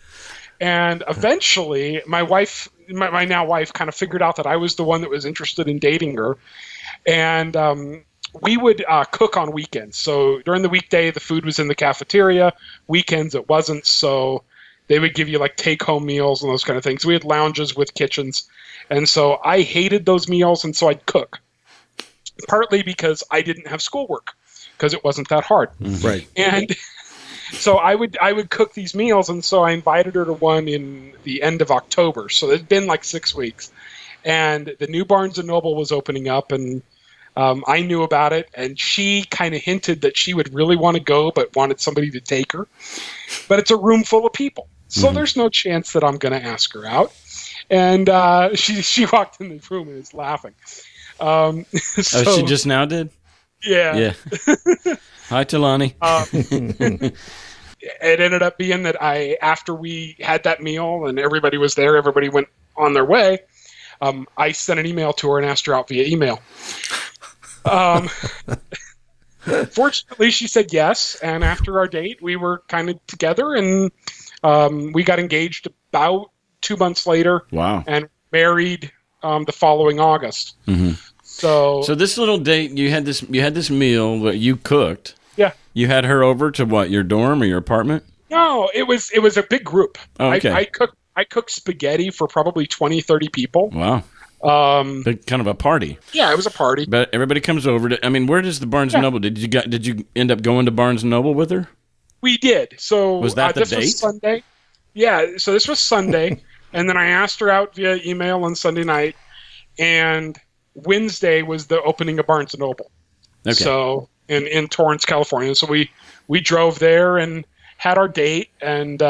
And eventually, my wife, my now wife, kind of figured out that I was the one that was interested in dating her. And we would cook on weekends. So during the weekday, the food was in the cafeteria. Weekends, it wasn't. So they would give you like take-home meals and those kind of things. We had lounges with kitchens. And so I hated those meals, and so I'd cook. Partly because I didn't have schoolwork, because it wasn't that hard. Right. And so I would cook these meals, and so I invited her to one in the end of October. So it'd been like 6 weeks. And the new Barnes & Noble was opening up, and I knew about it, and she kind of hinted that she would really want to go but wanted somebody to take her. But it's a room full of people, so there's no chance that I'm going to ask her out. And she walked in the room and is laughing. She just now did? Yeah. Hi, Dillahunty. It ended up being that after we had that meal and everybody was there, everybody went on their way, I sent an email to her and asked her out via email. Fortunately, she said yes, and after our date, we were kind of together, and we got engaged about 2 months later. Wow. And married the following August. Mm-hmm. So this little date, you had this meal that you cooked. Yeah. You had her over to what, your dorm or your apartment? No, it was a big group. Oh, okay. I cooked spaghetti for probably 20, 30 people. Wow. Big kind of a party. Yeah, it was a party. But everybody comes over to. I mean, where does the Barnes and Noble? Did you end up going to Barnes and Noble with her? We did. So was that the this date? Was Sunday. Yeah. So this was Sunday, and then I asked her out via email on Sunday night, and Wednesday was the opening of Barnes and Noble. Okay. So in Torrance, California. So we drove there and had our date, and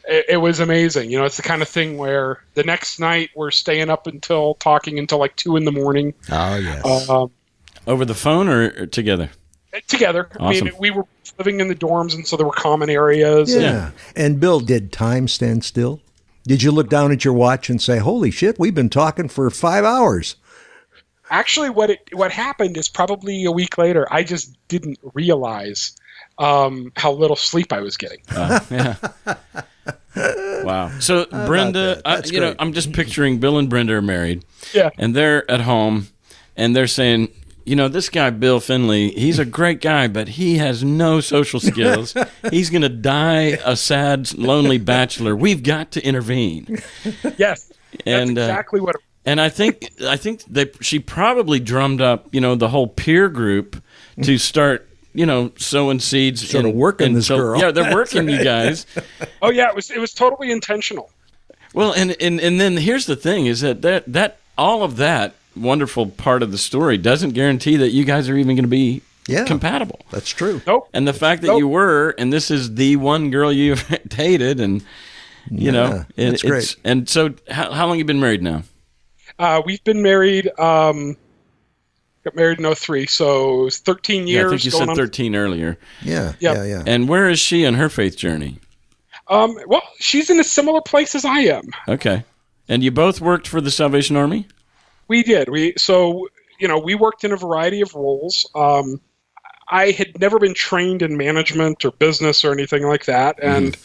it was amazing. It's the kind of thing where the next night we're staying up talking until like 2 a.m. Oh, yes. Over the phone or together? Together. Awesome. I mean, we were living in the dorms, and so there were common areas. Yeah. And Bill, did time stand still? Did you look down at your watch and say, holy shit, we've been talking for 5 hours? Actually, what happened is probably a week later, I just didn't realize how little sleep I was getting. Yeah. Wow. So Brenda, I'm just picturing Bill and Brenda are married. Yeah. And they're at home, and they're saying, this guy, Bill Finley, he's a great guy, but he has no social skills. He's going to die a sad, lonely bachelor. We've got to intervene. Yes. And that's exactly what. And I think she probably drummed up, the whole peer group to start, sowing seeds. Sort of working this girl. Yeah, they're working you guys. Oh yeah, it was totally intentional. Well, and then here's the thing: is that all of that wonderful part of the story doesn't guarantee that you guys are even going to be compatible. That's true. Nope. And the fact that you were, and this is the one girl you've dated, and that's great. And so, how long have you been married now? We've been married. Got married in 2003, so 13 years. Yeah, I think you said 13 earlier. Yeah. And where is she in her faith journey? Well, she's in a similar place as I am. Okay. And you both worked for the Salvation Army? We did. We worked in a variety of roles. I had never been trained in management or business or anything like that, and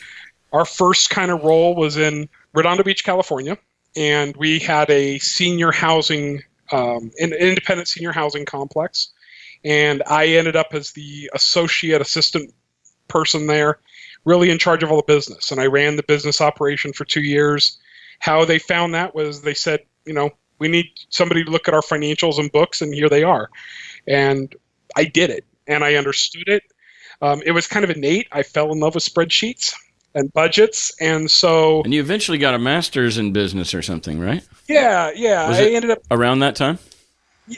our first kind of role was in Redondo Beach, California, and we had a senior housing an independent senior housing complex, and I ended up as the assistant person there, really in charge of all the business, and I ran the business operation for 2 years. How they found that was they said, we need somebody to look at our financials and books, and here they are. And I did it, and I understood it. It was kind of innate. I fell in love with spreadsheets and budgets, and so... And you eventually got a master's in business or something, right? Yeah. Was it ended up around that time?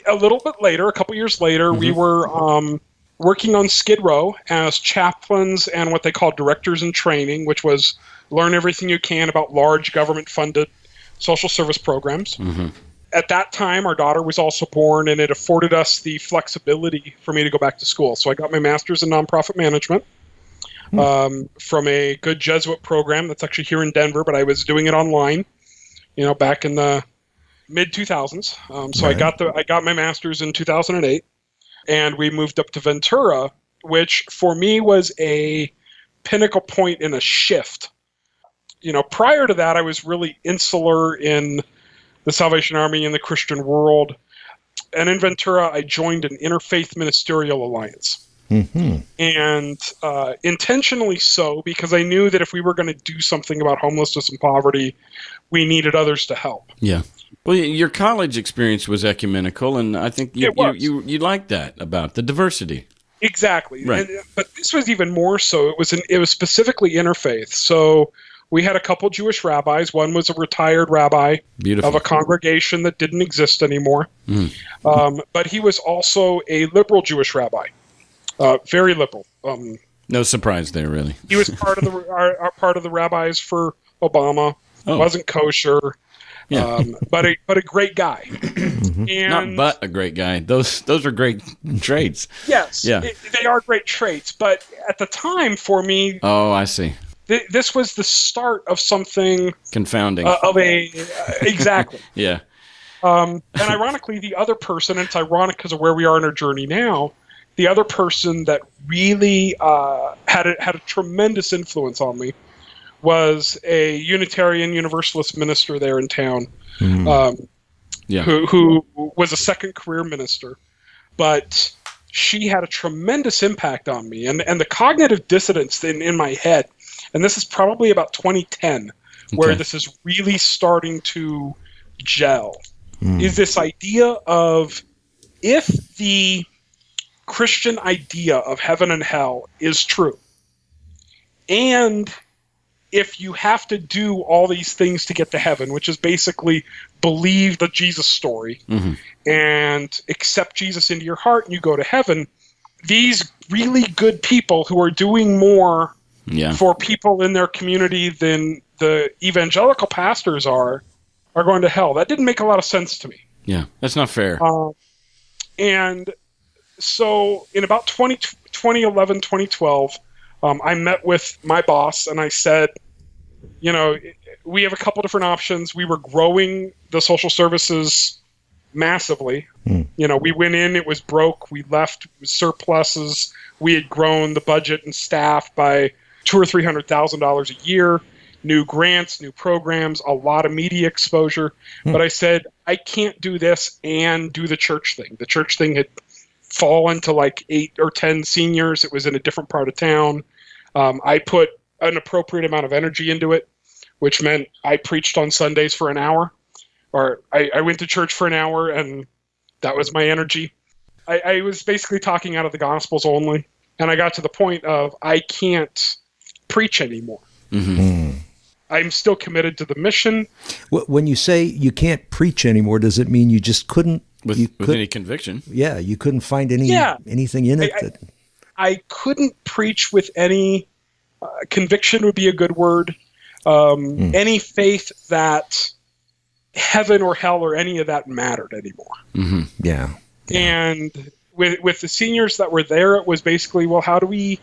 A little bit later, a couple years later, we were working on Skid Row as chaplains and what they call directors in training, which was learn everything you can about large government-funded social service programs. At that time, our daughter was also born, and it afforded us the flexibility for me to go back to school. So I got my master's in nonprofit management from a good Jesuit program that's actually here in Denver, but I was doing it online, back in the mid-2000s. So right. I got my master's in 2008, and we moved up to Ventura, which for me was a pinnacle point in a shift. Prior to that, I was really insular in the Salvation Army and the Christian world. And in Ventura, I joined an interfaith ministerial alliance. And intentionally so, because I knew that if we were going to do something about homelessness and poverty, we needed others to help. Yeah. Well, your college experience was ecumenical, and I think you liked that about the diversity. Exactly. Right. But this was even more so. It was specifically interfaith. So we had a couple Jewish rabbis. One was a retired rabbi of a congregation that didn't exist anymore. But he was also a liberal Jewish rabbi. Very liberal. No surprise there, really. He was part of the rabbis for Obama. Wasn't kosher, but a great guy. And not but a great guy. Those are great traits. Yes, they are great traits. But at the time, for me, I see. This was the start of something confounding. Exactly. Yeah. And ironically, the other person, and it's ironic because of where we are in our journey now. The other person that really had a tremendous influence on me was a Unitarian Universalist minister there in town. who was a second career minister, but she had a tremendous impact on me. And the cognitive dissonance in my head, and this is probably about 2010, where this is really starting to gel, is this idea of, if the Christian idea of heaven and hell is true, and if you have to do all these things to get to heaven, which is basically believe the Jesus story and accept Jesus into your heart and you go to heaven, these really good people who are doing more for people in their community than the evangelical pastors are going to hell. That didn't make a lot of sense to me. Yeah, that's not fair. And so in about 2011, 2012, I met with my boss and I said, we have a couple different options. We were growing the social services massively. We went in, it was broke. We left with surpluses. We had grown the budget and staff by $200,000 or $300,000 a year. New grants, new programs, a lot of media exposure. But I said, I can't do this and do the church thing. The church thing had fallen to like 8 or 10 seniors. It was in a different part of town. I put an appropriate amount of energy into it, which meant I preached on Sundays for an hour, or I went to church for an hour, and that was my energy. I was basically talking out of the Gospels only, and I got to the point of I can't preach anymore. I'm still committed to the mission. When you say you can't preach anymore, does it mean you just couldn't? With any conviction? Yeah, you couldn't find anything in it that... I couldn't preach with any conviction would be a good word. Any faith that heaven or hell or any of that mattered anymore. Yeah. And with the seniors that were there, it was basically, well, how do we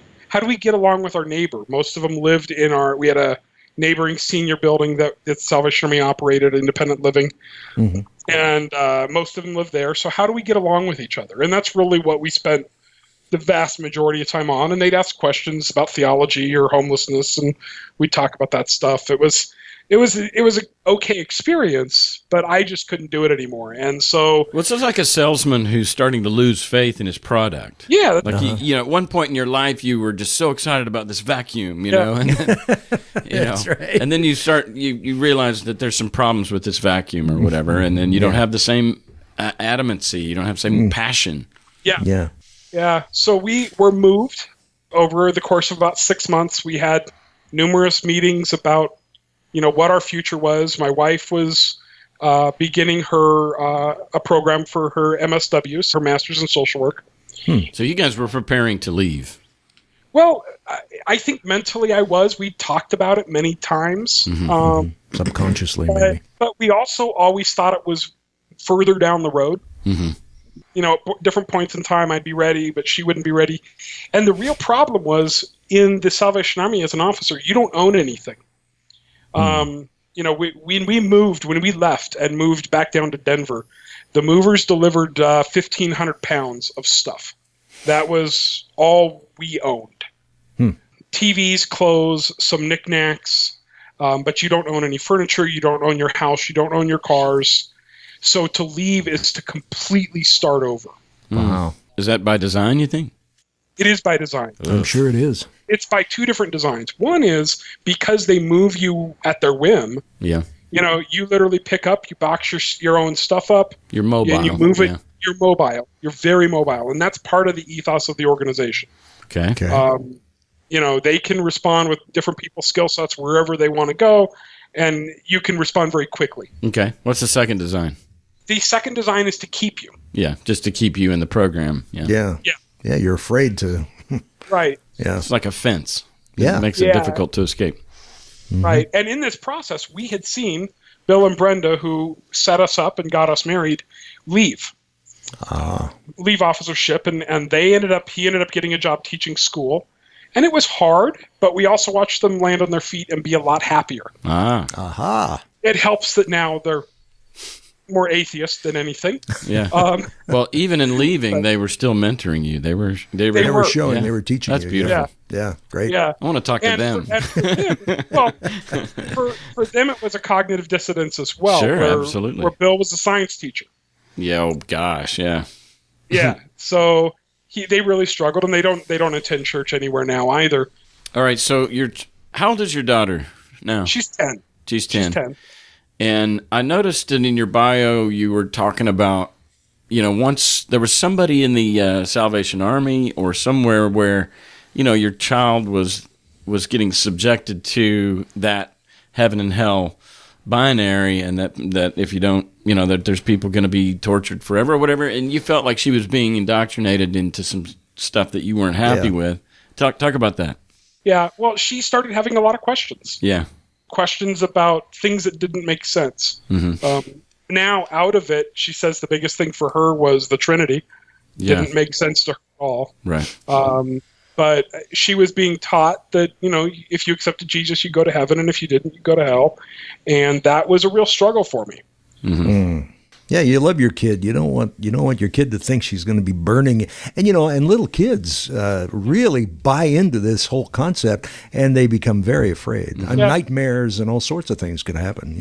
get along with our neighbor? Most of them lived we had a neighboring senior building that the Salvation Army operated, independent living. And most of them lived there. So how do we get along with each other? And that's really what we spent the vast majority of time on. And they'd ask questions about theology or homelessness, and we'd talk about that stuff. It was an okay experience, but I just couldn't do it anymore. And so... Well, it's just like a salesman who's starting to lose faith in his product. Yeah. Like, at one point in your life, you were just so excited about this vacuum, know, and then, That's right. And then you realize that there's some problems with this vacuum or whatever, and then you don't have the same adamancy, you don't have the same passion. Yeah. So we were moved over the course of about 6 months. We had numerous meetings about what our future was. My wife was beginning a program for her MSWs, her Master's in Social Work. So you guys were preparing to leave. Well, I think mentally I was. We talked about it many times. Subconsciously, maybe. But we also always thought it was further down the road. At different points in time I'd be ready, but she wouldn't be ready. And the real problem was, in the Salvation Army as an officer, you don't own anything. When we left and moved back down to Denver, the movers delivered 1,500 pounds of stuff. That was all we owned. TVs, clothes, some knickknacks, but you don't own any furniture, you don't own your house, you don't own your cars. So to leave is to completely start over. Wow. Is that by design, you think? It is by design. I'm sure it is. It's by two different designs. One is because they move you at their whim. Yeah. You literally pick up, you box your own stuff up. You're mobile. And you move it. You're mobile. You're very mobile. And that's part of the ethos of the organization. Okay. They can respond with different people's skill sets wherever they want to go, and you can respond very quickly. Okay. What's the second design? The second design is to keep you. Yeah, just to keep you in the program. Yeah, you're afraid to. Right. Yeah. It's like a fence. Yeah. It makes it difficult to escape. Right. And in this process, we had seen Bill and Brenda, who set us up and got us married, leave officership, and he ended up getting a job teaching school. And it was hard, but we also watched them land on their feet and be a lot happier. Aha. It helps that now they're more atheist than anything. Yeah. Well, even in leaving, they were still mentoring you. They were showing, they were teaching That's you. beautiful. Yeah, great. Yeah. I want to talk to them. For them, it was a cognitive dissonance as well. Sure, absolutely. Where Bill was a science teacher. Yeah. Oh gosh. Yeah. Yeah. So they really struggled, and they don't attend church anywhere now either. All right. So how old is your daughter now? She's 10. She's 10. She's 10. And I noticed that in your bio you were talking about, once there was somebody in the Salvation Army or somewhere where, your child was getting subjected to that heaven and hell binary, and that if you don't, that there's people going to be tortured forever or whatever, and you felt like she was being indoctrinated into some stuff that you weren't happy with. Talk about that. Yeah. Well, she started having a lot of questions. Yeah. Questions about things that didn't make sense. Mm-hmm. Now, out of it, she says the biggest thing for her was the Trinity. Didn't make sense to her at all. Right. But she was being taught that, if you accepted Jesus, you go to heaven, and if you didn't, you go to hell. And that was a real struggle for me. Mm-hmm. Yeah, you love your kid. You don't want your kid to think she's going to be burning. And and little kids really buy into this whole concept, and they become very afraid. Mm-hmm. Nightmares and all sorts of things can happen.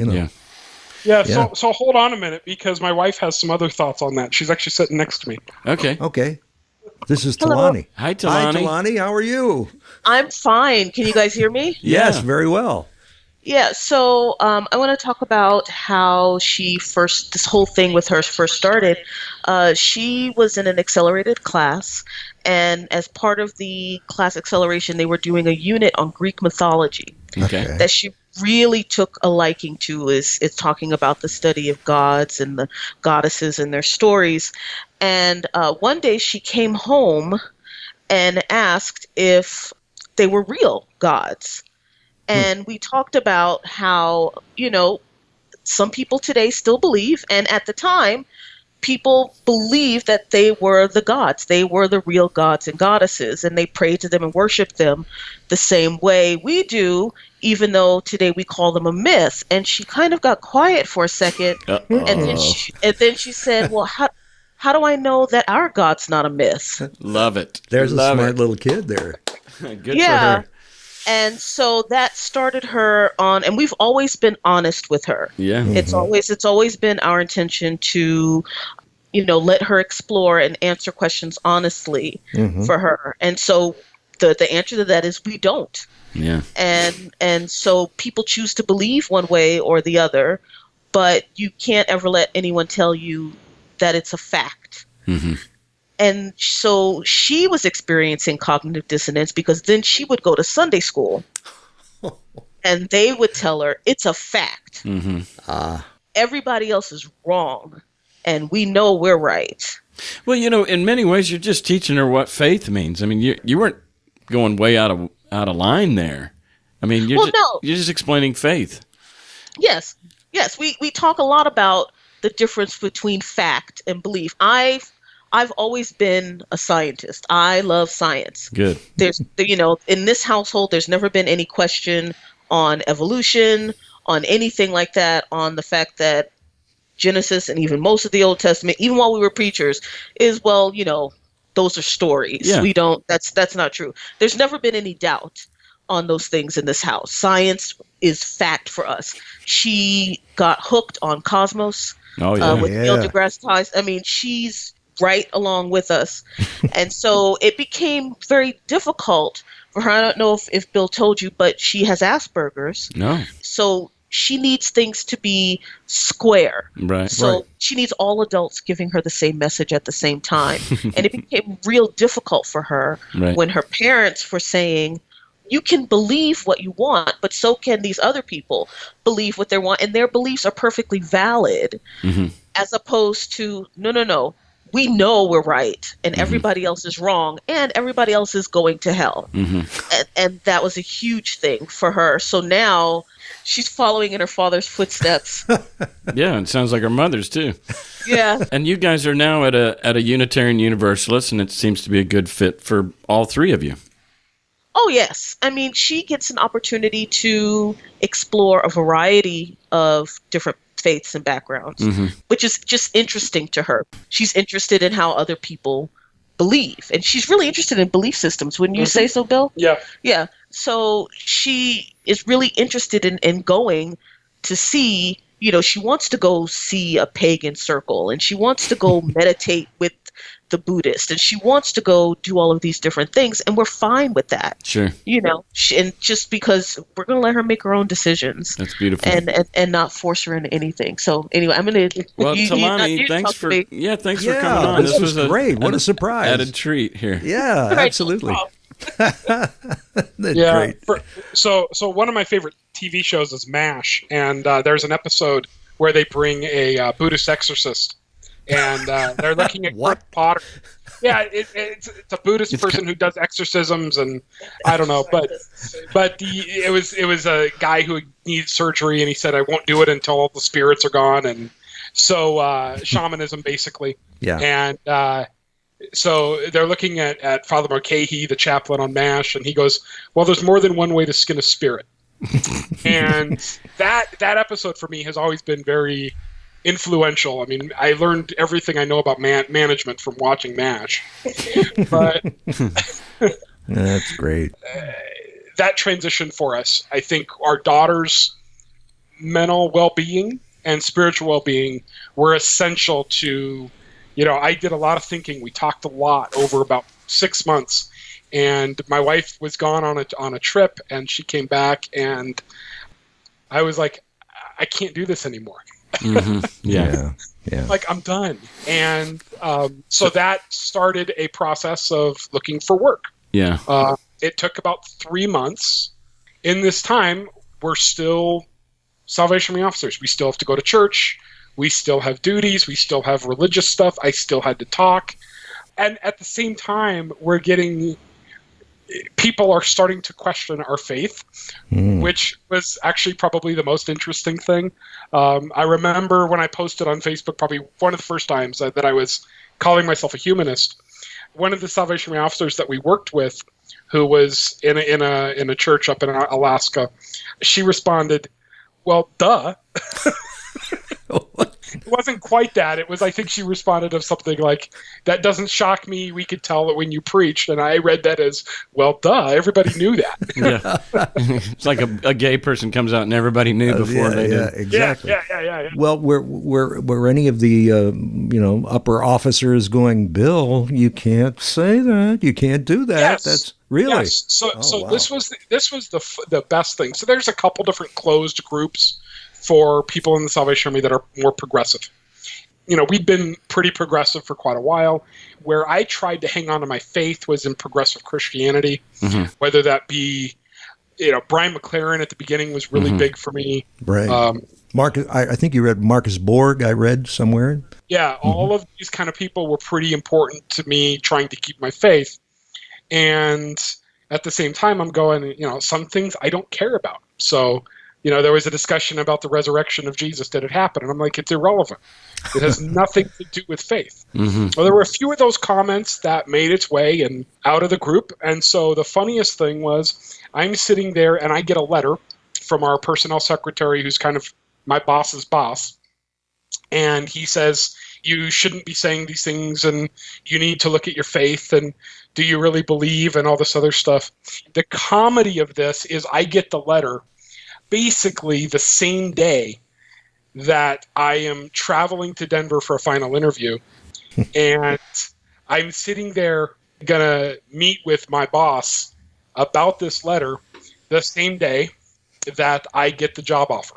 Yeah. So hold on a minute, because my wife has some other thoughts on that. She's actually sitting next to me. Okay. This is Hello. Dillahunty. Hi, Dillahunty. Hi, Dillahunty. How are you? I'm fine. Can you guys hear me? Yes, very well. Yeah, so I want to talk about how this whole thing with her first started. She was in an accelerated class, and as part of the class acceleration, they were doing a unit on Greek mythology that she really took a liking to. It's talking about the study of gods and the goddesses and their stories. And one day she came home and asked if they were real gods. And we talked about how, some people today still believe, and at the time, people believed that they were the gods. They were the real gods and goddesses, and they prayed to them and worshiped them the same way we do, even though today we call them a myth. And she kind of got quiet for a second, and then she said, well, how do I know that our God's not a myth? Love it. There's a smart little kid there. Good for her. And so that started her on, and we've always been honest with her. Yeah. Mm-hmm. It's always been our intention to, let her explore and answer questions honestly for her. And so the answer to that is we don't. Yeah. And so people choose to believe one way or the other, but you can't ever let anyone tell you that it's a fact. Mm-hmm. And so she was experiencing cognitive dissonance, because then she would go to Sunday school and they would tell her it's a fact. Mm-hmm. Everybody else is wrong and we know we're right. Well, in many ways, you're just teaching her what faith means. I mean, you weren't going way out of line there. I mean, you're just explaining faith. Yes. We talk a lot about the difference between fact and belief. I've always been a scientist. I love science. Good. There's, in this household, there's never been any question on evolution, on anything like that, on the fact that Genesis and even most of the Old Testament, even while we were preachers, is, those are stories. Yeah. That's not true. There's never been any doubt on those things in this house. Science is fact for us. She got hooked on Cosmos with Neil deGrasse Tyson. I mean, she's right along with us. And so it became very difficult for her. I don't know if Bill told you, but she has Asperger's. No. So she needs things to be square. Right. So she needs all adults giving her the same message at the same time. And it became real difficult for her when her parents were saying, you can believe what you want, but so can these other people believe what they want. And their beliefs are perfectly valid, as opposed to, no. We know we're right and everybody else is wrong and everybody else is going to hell. And that was a huge thing for her. So now she's following in her father's footsteps. Yeah, it sounds like her mother's too. Yeah. And you guys are now at a Unitarian Universalist, and it seems to be a good fit for all three of you. Oh, yes. I mean, she gets an opportunity to explore a variety of different faiths and backgrounds, which is just interesting to her. She's interested in how other people believe, and she's really interested in belief systems. Wouldn't you say so, Bill? Yeah. Yeah. So she is really interested in going to see, she wants to go see a pagan circle, and she wants to go meditate with the Buddhist, and she wants to go do all of these different things, and we're fine with that. Sure. And just because we're going to let her make her own decisions. That's beautiful. And not force her into anything. So anyway, I'm going to. Well, Talani, thanks for coming on. This was great. What a surprise. Added treat here. Yeah, absolutely. Great. So one of my favorite TV shows is MASH, and there's an episode where they bring a Buddhist exorcist, and they're looking at What? Potter. Yeah, it's a Buddhist person who does exorcisms, and I don't know, but it was a guy who needed surgery, and he said, "I won't do it until all the spirits are gone," and so shamanism basically. Yeah. And so they're looking at Father Mulcahy, the chaplain on MASH, and he goes, "Well, there's more than one way to skin a spirit." And that episode for me has always been very influential. I mean, I learned everything I know about management from watching MASH. But that's great. That transition for us, I think our daughter's mental well-being and spiritual well-being were essential to, I did a lot of thinking. We talked a lot over about 6 months, and my wife was gone on a trip, and she came back, and I was like, I can't do this anymore. Yeah. Like, I'm done. And so that started a process of looking for work. Yeah. It took about 3 months. In this time, we're still Salvation Army officers. We still have to go to church. We still have duties. We still have religious stuff. I still had to talk. And at the same time, people are starting to question our faith, which was actually probably the most interesting thing. I remember when I posted on Facebook, probably one of the first times that I was calling myself a humanist, one of the Salvation Army officers that we worked with, who was in a church up in Alaska, she responded, "Well, duh." It wasn't quite that. It was, I think she responded of something like, "That doesn't shock me. We could tell it when you preached." And I read that as, well, duh, everybody knew that. Yeah. It's like a gay person comes out and everybody knew before they did. Exactly. Yeah. Well, were any of the upper officers going, "Bill, you can't say that. You can't do that"? Yes. That's really. Yes. So wow. this was the best thing. So there's a couple different closed groups for people in the Salvation Army that are more progressive. We'd been pretty progressive for quite a while. Where I tried to hang on to my faith was in progressive Christianity, whether that be, Brian McLaren at the beginning was really big for me. Right. Marcus, I think you read Marcus Borg, I read somewhere. Yeah, all of these kind of people were pretty important to me trying to keep my faith. And at the same time, I'm going, some things I don't care about. So, there was a discussion about the resurrection of Jesus. Did it happen? And I'm like, it's irrelevant. It has nothing to do with faith. Well, there were a few of those comments that made its way and out of the group. And so the funniest thing was I'm sitting there and I get a letter from our personnel secretary, who's kind of my boss's boss. And he says, you shouldn't be saying these things, and you need to look at your faith, and do you really believe, and all this other stuff. The comedy of this is I get the letter basically the same day that I am traveling to Denver for a final interview, and I'm sitting there gonna meet with my boss about this letter the same day that I get the job offer.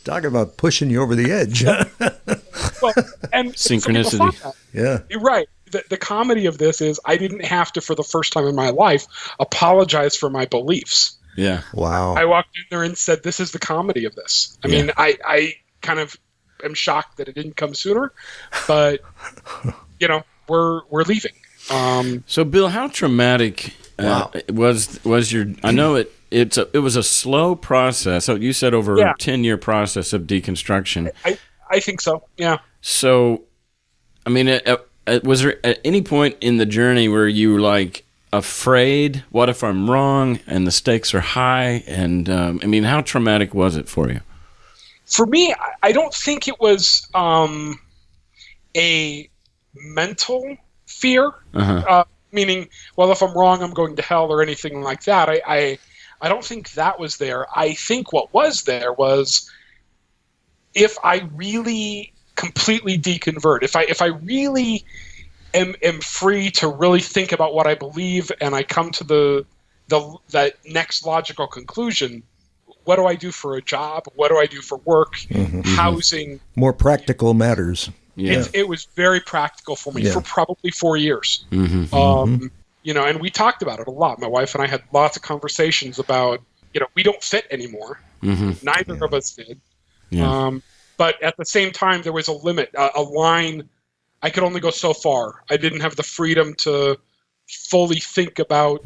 Talk about pushing you over the edge. Well, and synchronicity. Yeah, you're right. The comedy of this is I didn't have to, for the first time in my life, apologize for my beliefs. Yeah. Wow. I walked in there and said, this is the comedy of this. I mean, I kind of am shocked that it didn't come sooner, but, we're leaving. So, Bill, how traumatic was your, I know it was a slow process. So you said over a 10-year process of deconstruction. I think so, yeah. So, I mean, was there at any point in the journey where you were like, afraid, what if I'm wrong, and the stakes are high, and how traumatic was it for you? For me, I don't think it was a mental fear, meaning, well, if I'm wrong, I'm going to hell or anything like that. I don't think that was there. I think what was there was if I really completely deconvert, if I really am free to really think about what I believe and I come to that next logical conclusion, what do I do for a job? What do I do for work? Housing? More practical matters. Yeah. It was very practical for me for probably 4 years. And we talked about it a lot. My wife and I had lots of conversations about, we don't fit anymore. Neither of us did. But at the same time, there was a limit, a line. I could only go so far. I didn't have the freedom to fully think about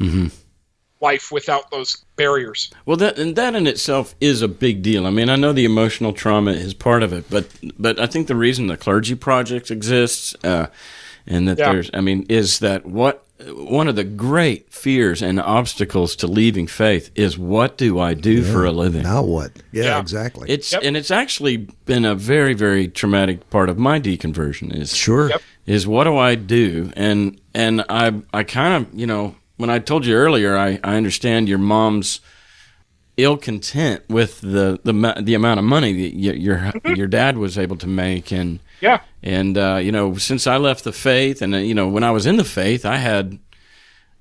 life without those barriers. Well, that in itself is a big deal. I mean, I know the emotional trauma is part of it, but I think the reason the Clergy Project exists and that is that one of the great fears and obstacles to leaving faith is, what do I do for a living? Now what? Yeah, exactly. And it's actually been a very, very traumatic part of my deconversion is what do I do? And I kind of, when I told you earlier, I understand your mom's ill content with the amount of money that your dad was able to make, and since I left the faith, and when I was in the faith, I had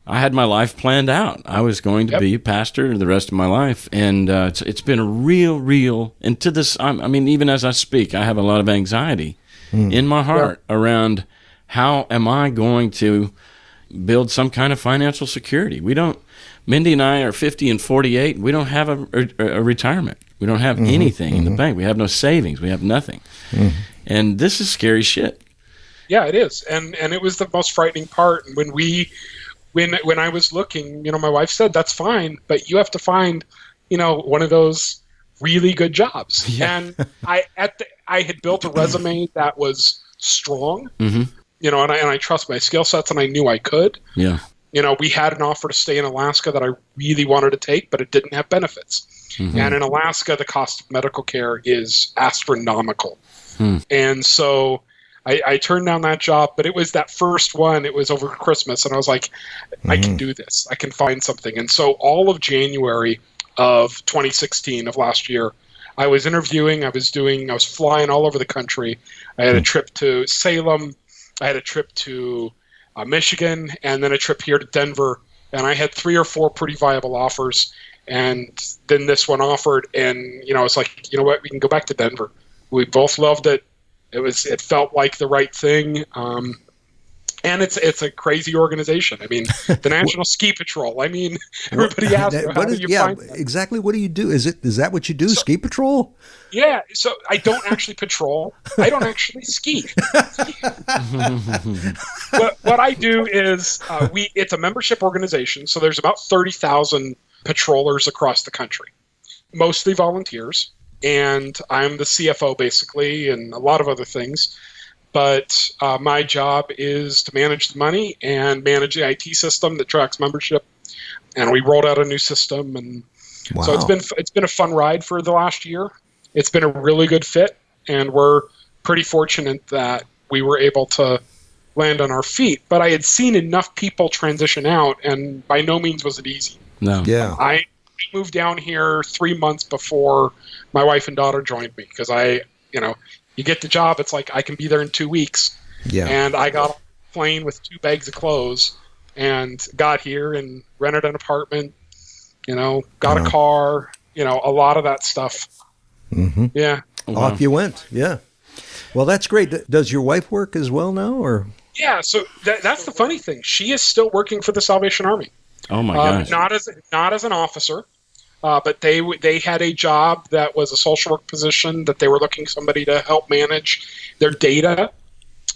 my life planned out. I was going to be a pastor the rest of my life, and it's been a real and to this, even as I speak, I have a lot of anxiety in my heart around how am I going to build some kind of financial security. Mindy and I are 50 and 48. We don't have a retirement. We don't have anything in the bank. We have no savings. We have nothing. And this is scary shit. Yeah, it is. And it was the most frightening part. And when I was looking, my wife said, that's fine, but you have to find, one of those really good jobs. Yeah. And I had built a resume that was strong. And I trust my skill sets, and I knew I could. Yeah. We had an offer to stay in Alaska that I really wanted to take, but it didn't have benefits. And in Alaska, the cost of medical care is astronomical. And so I turned down that job, but it was that first one. It was over Christmas, and I was like, I can do this. I can find something. And so all of January of 2016 of last year, I was interviewing. I was flying all over the country. I had a trip to Salem. I had a trip to Michigan, and then a trip here to Denver, and I had 3 or 4 pretty viable offers, and then this one offered, and it's like, you know what, we can go back to Denver. We both loved it. It felt like the right thing, and it's a crazy organization. I mean, the National Ski Patrol. I mean, everybody asks, how do you find that? Exactly. What do you do? Is that what you do? Ski patrol? Yeah. So I don't actually patrol. I don't actually ski. What I do is it's a membership organization. So there's about 30,000 patrollers across the country, mostly volunteers. And I'm the CFO basically, and a lot of other things. But my job is to manage the money and manage the IT system that tracks membership. And we rolled out a new system, and so it's been a fun ride for the last year. It's been a really good fit, and we're pretty fortunate that we were able to land on our feet. But I had seen enough people transition out, and by no means was it easy. No. Yeah. I moved down here 3 months before my wife and daughter joined me, because you get the job, it's like I can be there in 2 weeks. Yeah. And I got on a plane with 2 bags of clothes and got here and rented an apartment, got a car, a lot of that stuff. Yeah. Off you went. Yeah. Well, that's great. Does your wife work as well now, or? Yeah. So that's the funny thing. She is still working for the Salvation Army. Oh my gosh. Not as an officer. But they had a job that was a social work position that they were looking somebody to help manage their data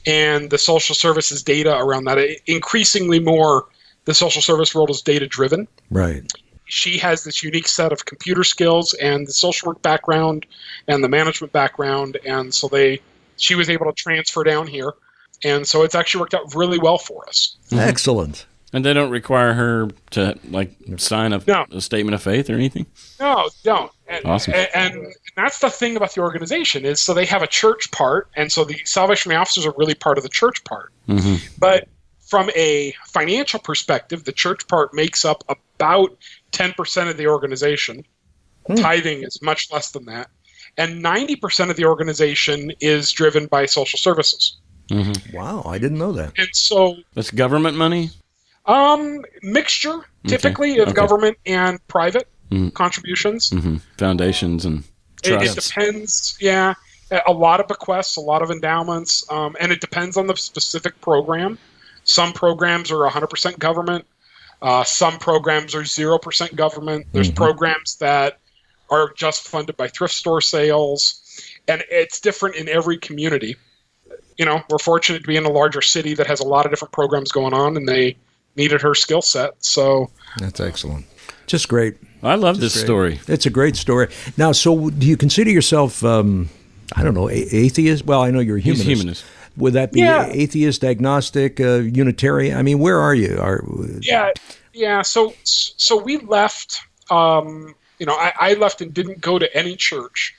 and the social services data around that. Increasingly more, the social service world is data driven. Right. She has this unique set of computer skills and the social work background and the management background, and so she was able to transfer down here, and so it's actually worked out really well for us. Excellent. And they don't require her to sign a statement of faith or anything? No, don't. Awesome. And that's the thing about the organization is, so they have a church part, and so the Salvation Army officers are really part of the church part. Mm-hmm. But from a financial perspective, the church part makes up about 10% of the organization. Tithing is much less than that. And 90% of the organization is driven by social services. Mm-hmm. Wow, I didn't know that. And so that's government money? Mixture, typically, of government and private contributions. Mm-hmm. Foundations and trusts. It depends, yeah. A lot of bequests, a lot of endowments, and it depends on the specific program. Some programs are 100% government. Some programs are 0% government. There's programs that are just funded by thrift store sales, and it's different in every community. You know, we're fortunate to be in a larger city that has a lot of different programs going on, and they needed her skill set. So that's excellent. Just great. I love this story. It's a great story. Now, so do you consider yourself, I don't know, atheist? Well, I know you're a humanist. He's humanist. Would that be atheist, agnostic, Unitarian? I mean, where are you? Yeah. So we left. I left and didn't go to any church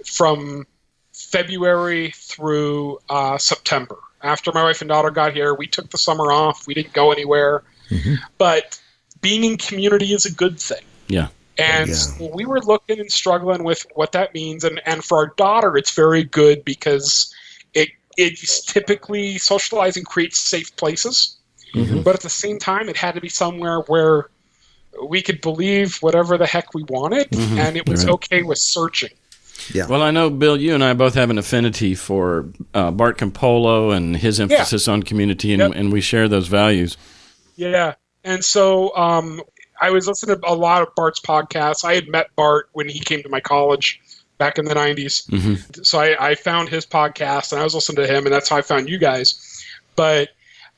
from February through September. After my wife and daughter got here, we took the summer off. We didn't go anywhere. But being in community is a good thing. Yeah. And we were looking and struggling with what that means. And for our daughter, it's very good because it's typically socializing creates safe places. But at the same time, it had to be somewhere where we could believe whatever the heck we wanted, and it was okay with searching. Yeah. Well, I know, Bill, you and I both have an affinity for Bart Campolo and his emphasis on community, and we share those values. Yeah. And so I was listening to a lot of Bart's podcasts. I had met Bart when he came to my college back in the 90s. So I found his podcast, and I was listening to him, and that's how I found you guys. But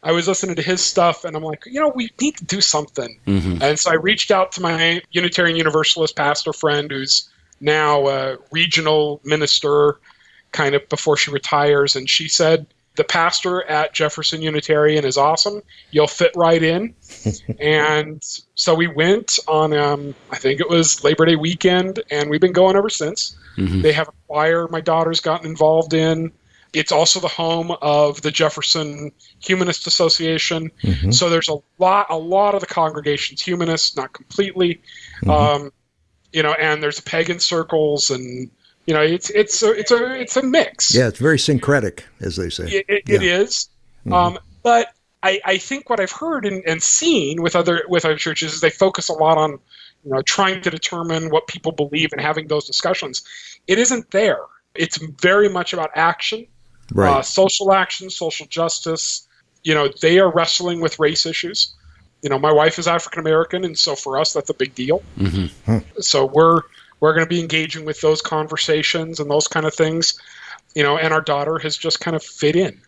I was listening to his stuff, and I'm like, we need to do something. And so I reached out to my Unitarian Universalist pastor friend, who's now a regional minister, kind of before she retires, and she said, the pastor at Jefferson Unitarian is awesome. You'll fit right in. And so we went on, I think it was Labor Day weekend, and we've been going ever since. They have a choir my daughter's gotten involved in. It's also the home of the Jefferson Humanist Association. So there's a lot of the congregation's humanists, not completely. And there's pagan circles, and it's a mix. Yeah, it's very syncretic, as they say. It is. But I think what I've heard and seen with other churches is they focus a lot on trying to determine what people believe and having those discussions. It isn't there. It's very much about action. Right. Social action, social justice. They are wrestling with race issues. My wife is African American, and so for us, that's a big deal. So we're going to be engaging with those conversations and those kind of things. And our daughter has just kind of fit in.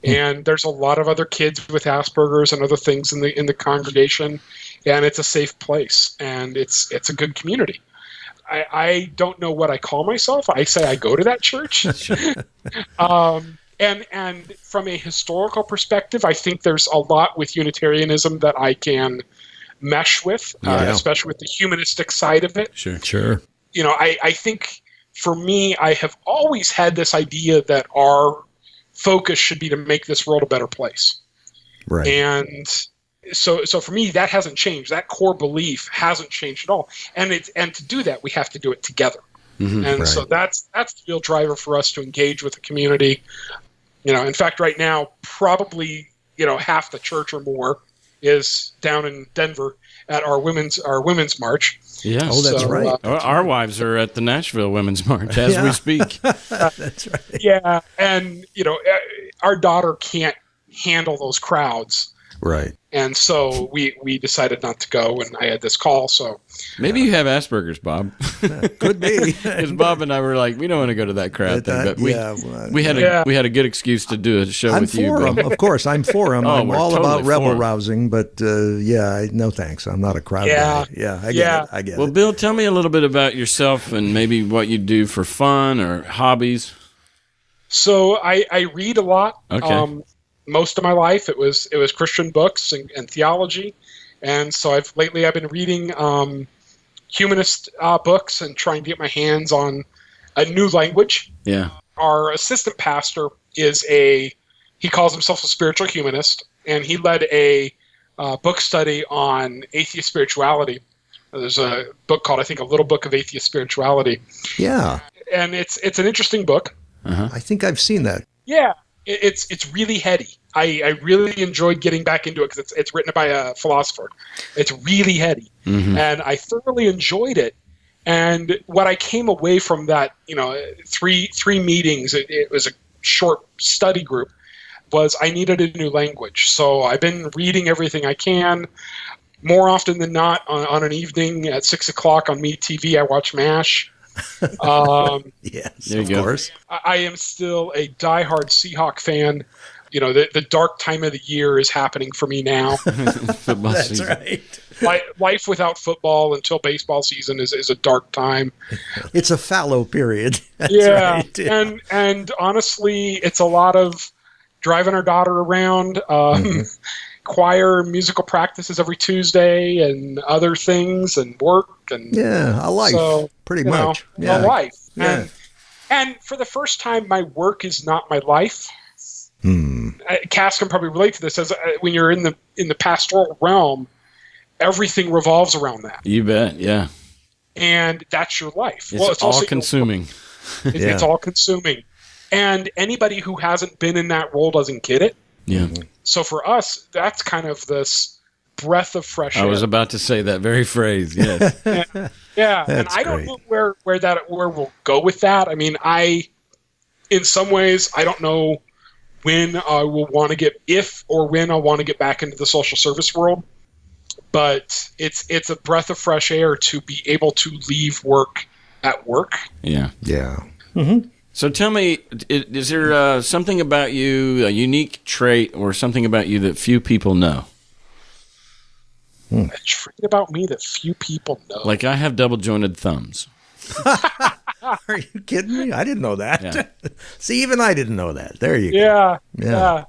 And there's a lot of other kids with Asperger's and other things in the congregation, and it's a safe place, and it's a good community. I don't know what I call myself. I say I go to that church. And from a historical perspective, I think there's a lot with Unitarianism that I can mesh with, especially with the humanistic side of it. Sure. I think for me, I have always had this idea that our focus should be to make this world a better place. Right. And so for me, that hasn't changed. That core belief hasn't changed at all. And to do that, we have to do it together. So that's the real driver for us to engage with the community. In fact, right now, probably half the church or more is down in Denver at our women's march. Yes. Oh, that's right. Our wives are at the Nashville Women's March as we speak. That's right. Yeah, and our daughter can't handle those crowds. Right. And so we decided not to go, and I had this call. So maybe you have Asperger's, Bob. Could be. Because Bob and I were like, we don't want to go to that crowd thing, but we had a good excuse to do a show with you. I'm for them, of course. I'm for them. I'm all totally about rebel rousing, but no thanks. I'm not a crowd guy. Yeah, I get it. Well, Bill, tell me a little bit about yourself and maybe what you do for fun or hobbies. So I read a lot. Okay. Most of my life, it was Christian books and theology, and so I've been reading humanist books and trying to get my hands on a new language. Yeah. Our assistant pastor he calls himself a spiritual humanist, and he led a book study on atheist spirituality. There's a book called, I think, A Little Book of Atheist Spirituality. Yeah. And it's an interesting book. Uh-huh. I think I've seen that. Yeah. It's really heady. I really enjoyed getting back into it because it's written by a philosopher. It's really heady. Mm-hmm. And I thoroughly enjoyed it. And what I came away from that, three meetings, it was a short study group, was I needed a new language. So I've been reading everything I can. More often than not, on an evening at 6 o'clock on MeTV, I watch MASH. Yes, There you of go. course. I am still a diehard Seahawk fan. The dark time of the year is happening for me now. Football That's season. right. Life without football until baseball season is a dark time. It's a fallow period. That's Yeah, right. Yeah. and honestly, it's a lot of driving our daughter around, choir, musical practices every Tuesday, and other things, and work, and Yeah, a life, So, pretty you know, much. Yeah. a life. Yeah. And for the first time, my work is not my life. Cass can probably relate to this. As when you're in the pastoral realm, everything revolves around that, You bet. Yeah. and that's your life. It's all consuming. It's all consuming, and anybody who hasn't been in that role doesn't get it. Yeah. So for us, that's kind of this breath of fresh air. I was about to say that very phrase. Yes. Yeah, and That's I don't great. know where we'll go with that. I mean, in some ways, I don't know when I will want to when I'll want to get back into the social service world. But it's a breath of fresh air to be able to leave work at work. Yeah. Yeah. So tell me, is there something about you, a unique trait, or something about you that few people know? A trait about me that few people know. Like I have double jointed thumbs. Are you kidding me? I didn't know that. Yeah. See, even I didn't know that. There you go. Yeah. Yeah.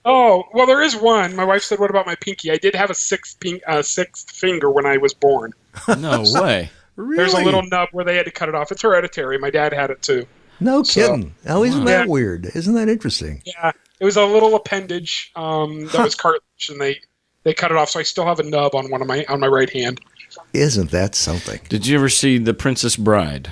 Oh, well, there is one. My wife said, "What about my pinky?" I did have a sixth finger when I was born. No way. Really? There's a little nub where they had to cut it off. It's hereditary. My dad had it too. No kidding. Oh, isn't that Yeah. weird? Isn't that interesting? Yeah, it was a little appendage that was cartilage, and they cut it off. So I still have a nub on my right hand. Isn't that something? Did you ever see The Princess Bride?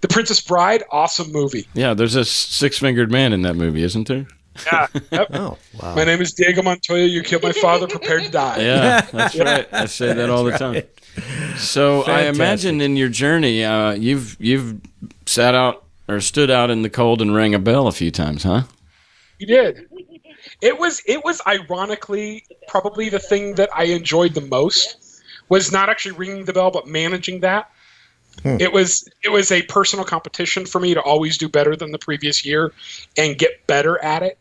The Princess Bride, awesome movie. Yeah, there's a six-fingered man in that movie, isn't there? Yeah. Yep. Oh, wow. My name is Diego Montoya. You killed my father. Prepare to die. Yeah, that's right. I say that all the time. So I imagine in your journey, you've sat out or stood out in the cold and rang a bell a few times, huh? You did. It was ironically probably the thing that I enjoyed the most was not actually ringing the bell, but managing that. It was a personal competition for me to always do better than the previous year and get better at it.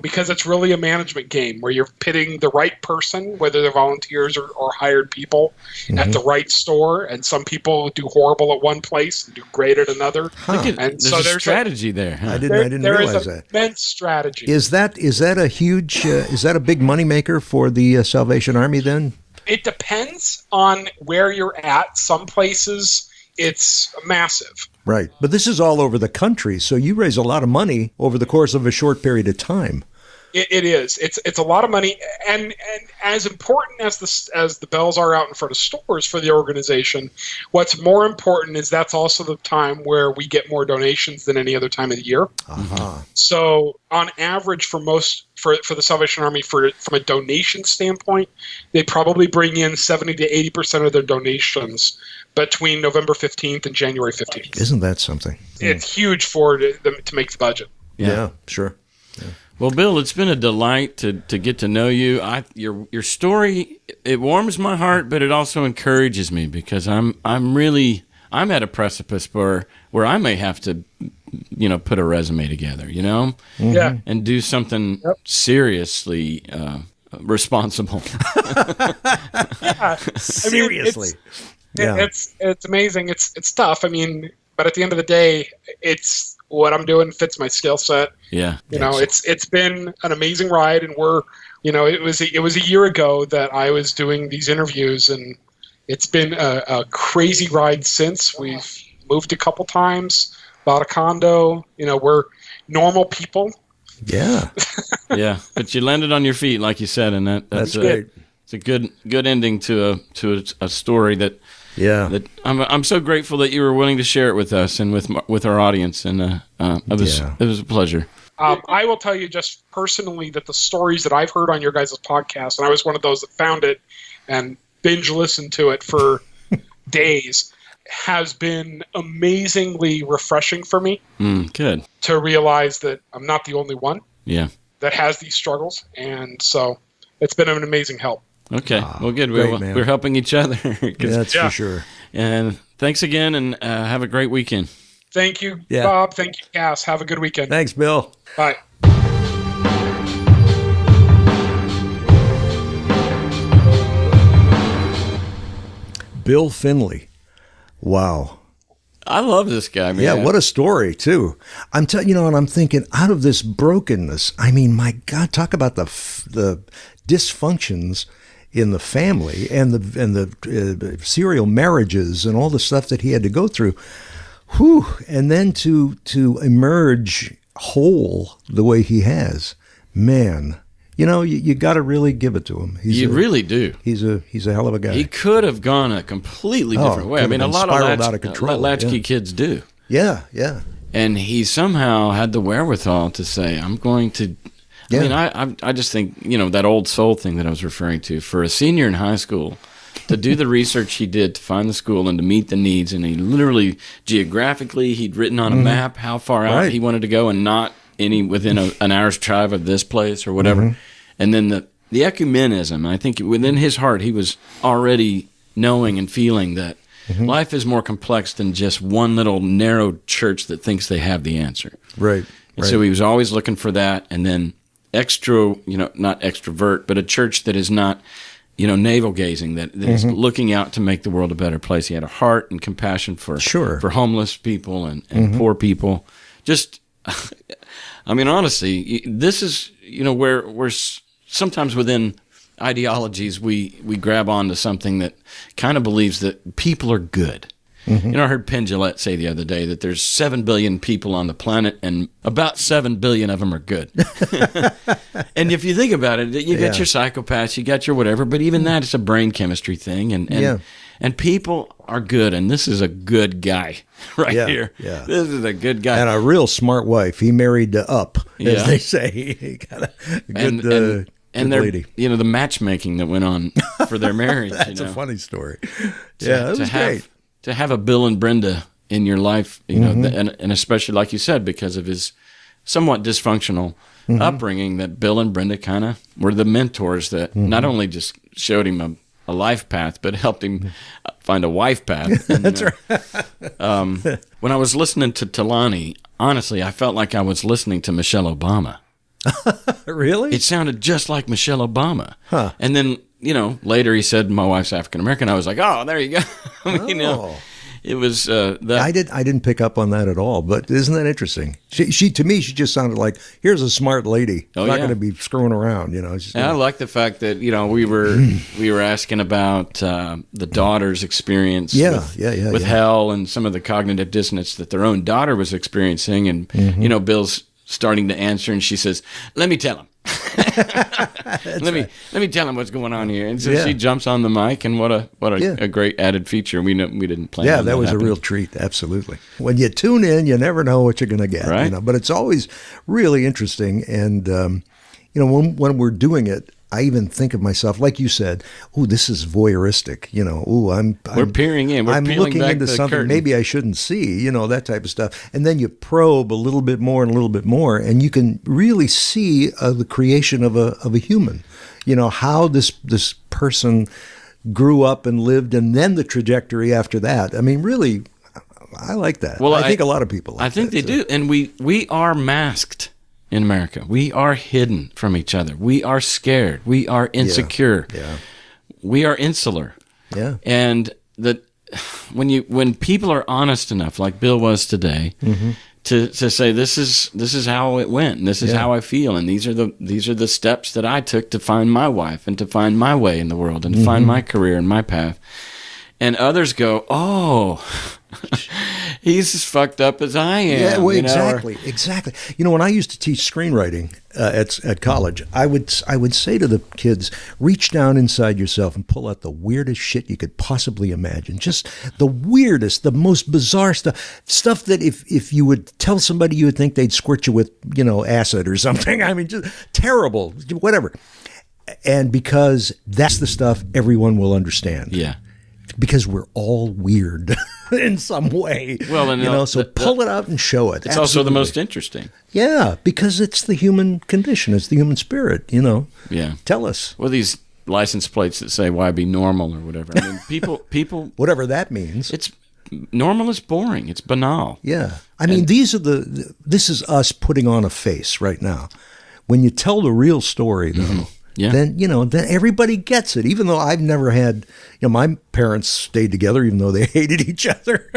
Because it's really a management game where you're pitting the right person, whether they're volunteers or hired people, at the right store. And some people do horrible at one place and do great at another. And There's so a there's strategy there. Huh? I didn't realize there is that. immense strategy. Is that a huge? Is that a big moneymaker for the Salvation Army? Then It depends on where you're at. Some places it's massive. right, but this is all over the country, so you raise a lot of money over the course of a short period of time. It is. It's a lot of money, and as important as the bells are out in front of stores for the organization, what's more important is that's also the time where we get more donations than any other time of the year. So on average, for the Salvation Army, from a donation standpoint, they probably bring in 70 to 80% of their donations between November 15th and January 15th. Isn't that something? It's huge for them to make the budget. Yeah, sure. Well, Bill, it's been a delight to get to know you. Your story, it warms my heart, but it also encourages me because I'm at a precipice where I may have to, put a resume together, Yeah. and do something seriously responsible. Yeah. Seriously. Yeah. It's amazing. It's tough. But at the end of the day, it's what I'm doing fits my skill set. Yeah. It's been an amazing ride, and it was a year ago that I was doing these interviews, and It's been a crazy ride since. We've moved a couple times, bought a condo. We're normal people. Yeah. Yeah, but you landed on your feet, like you said, and that's great. It's a good ending to a story that. Yeah. That I'm so grateful that you were willing to share it with us and with our audience, and it was a pleasure. I will tell you just personally that the stories that I've heard on your guys' podcast, and I was one of those that found it and binge listened to it for days, has been amazingly refreshing for me. Good. To realize that I'm not the only one. Yeah. That has these struggles, and so it's been an amazing help. Okay. Well, good. Great, We're helping each other. That's for sure. And thanks again, and have a great weekend. Thank you, Bob. Thank you, Cass. Have a good weekend. Thanks, Bill. Bye. Bill Finley. Wow. I love this guy, man. Yeah, what a story, too. I'm telling and I'm thinking, out of this brokenness, I mean, my God, talk about the dysfunctions in the family and the serial marriages and all the stuff that he had to go through. Whew. And then to emerge whole the way he has, man. You got to really give it to him. You really do. He's a hell of a guy. He could have gone a completely different way. I mean, a lot of latch-key kids do. Yeah, yeah. And he somehow had the wherewithal to say, I'm going to... Yeah. I mean, I just think, that old soul thing that I was referring to, for a senior in high school, to do the research he did to find the school and to meet the needs, and he literally, geographically, he'd written on a map how far out he wanted to go and not any within an hour's drive of this place or whatever. And then the ecumenism, I think within his heart, he was already knowing and feeling that life is more complex than just one little narrow church that thinks they have the answer. Right. And so he was always looking for that, and then not extrovert, but a church that is not, navel gazing, that is looking out to make the world a better place. He had a heart and compassion for homeless people and poor people. Just, I mean, honestly, this is, where sometimes within ideologies we grab onto something that kind of believes that people are good. I heard Penn Jillette say the other day that there's 7 billion people on the planet, and about 7 billion of them are good. And if you think about it, you got your psychopaths, you got your whatever, but even that is a brain chemistry thing. And people are good, and this is a good guy here. Yeah. This is a good guy. And a real smart wife. He married up, as they say. He got a good and lady. The matchmaking that went on for their marriage. That's a funny story. That was great. To have a Bill and Brenda in your life, and especially, like you said, because of his somewhat dysfunctional upbringing, that Bill and Brenda kind of were the mentors that not only just showed him a life path, but helped him find a wife path. And, That's right. When I was listening to Dillahunty, honestly, I felt like I was listening to Michelle Obama. Really? It sounded just like Michelle Obama. Huh. And then, later he said, my wife's African American. I was like, oh, there you go. It was that. I didn't pick up on that at all, but isn't that interesting? She to me, she just sounded like, here's a smart lady. Not going to be screwing around, I like the fact that, we were asking about the daughter's experience with hell and some of the cognitive dissonance that their own daughter was experiencing. And, Bill's starting to answer, and she says, let me tell him. let me tell him what's going on here. And so she jumps on the mic, and what a great added feeture. We didn't plan. Yeah, that was happening. A real treat. Absolutely. When you tune in, you never know what you're going to get. Right. But it's always really interesting. And when we're doing it, I even think of myself, like you said, oh, this is voyeuristic. We're peering in. I'm looking into something curtain. Maybe I shouldn't see, that type of stuff. And then you probe a little bit more and a little bit more, and you can really see the creation of a human. How this person grew up and lived, and then the trajectory after that. I mean, really, I like that. Well, I think a lot of people like that. I think they do. And we are masked. In America, we are hidden from each other. We are scared. We are insecure. Yeah. We are insular. Yeah. And when people are honest enough, like Bill was today, to say this is how it went, and this is how I feel, and these are the steps that I took to find my wife and to find my way in the world and to find my career and my path. And others go, oh, he's as fucked up as I am. Yeah, well, you know, exactly. You know, when I used to teach screenwriting at college, I would say to the kids, reach down inside yourself and pull out the weirdest shit you could possibly imagine. Just the weirdest, the most bizarre stuff that if you would tell somebody, you would think they'd squirt you with, you know, acid or something. I mean, just terrible, whatever. And because that's the stuff everyone will understand. Yeah. Because we're all weird in some way. Well, and you know, so pull it out and show it. It's also the most interesting. Yeah, because it's the human condition. It's the human spirit, you know. Yeah. Tell us. Well, these license plates that say, why be normal or whatever. I mean, people. Whatever that means. It's normal is boring. It's banal. Yeah. I mean, this is us putting on a face right now. When you tell the real story, though, yeah. then, you know, then everybody gets it. Even though I've never had, you know, my parents stayed together, even though they hated each other,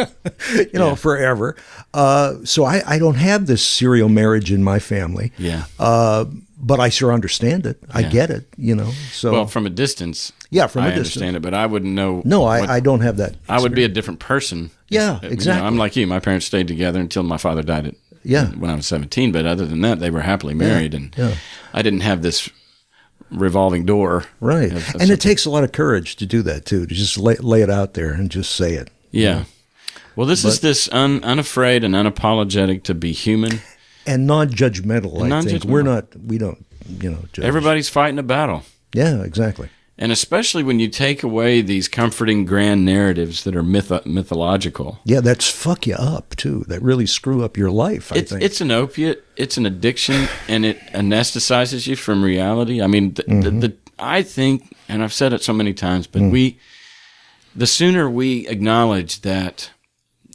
you know, forever. So I don't have this serial marriage in my family. Yeah. But I sure understand it. I get it, you know. So well, from a distance. Yeah, from a I distance. understand it, but I wouldn't know. No, I don't have that. I would be a different person. Yeah, You exactly. know, I'm like you. My parents stayed together until my father died when I was 17. But other than that, they were happily married, and I didn't have this revolving door. Right. And it takes a lot of courage to do that, too, to just lay it out there and just say it. Yeah. You know? Well, this is this unafraid and unapologetic to be human. And non-judgmental, I think. We don't, you know, judge. Everybody's fighting a battle. Yeah, exactly. And especially when you take away these comforting grand narratives that are mythological. Yeah, that's fuck you up, too. That really screw up your life, I think. It's an opiate. It's an addiction, and it anesthetizes you from reality. I mean, I think, and I've said it so many times, but the sooner we acknowledge that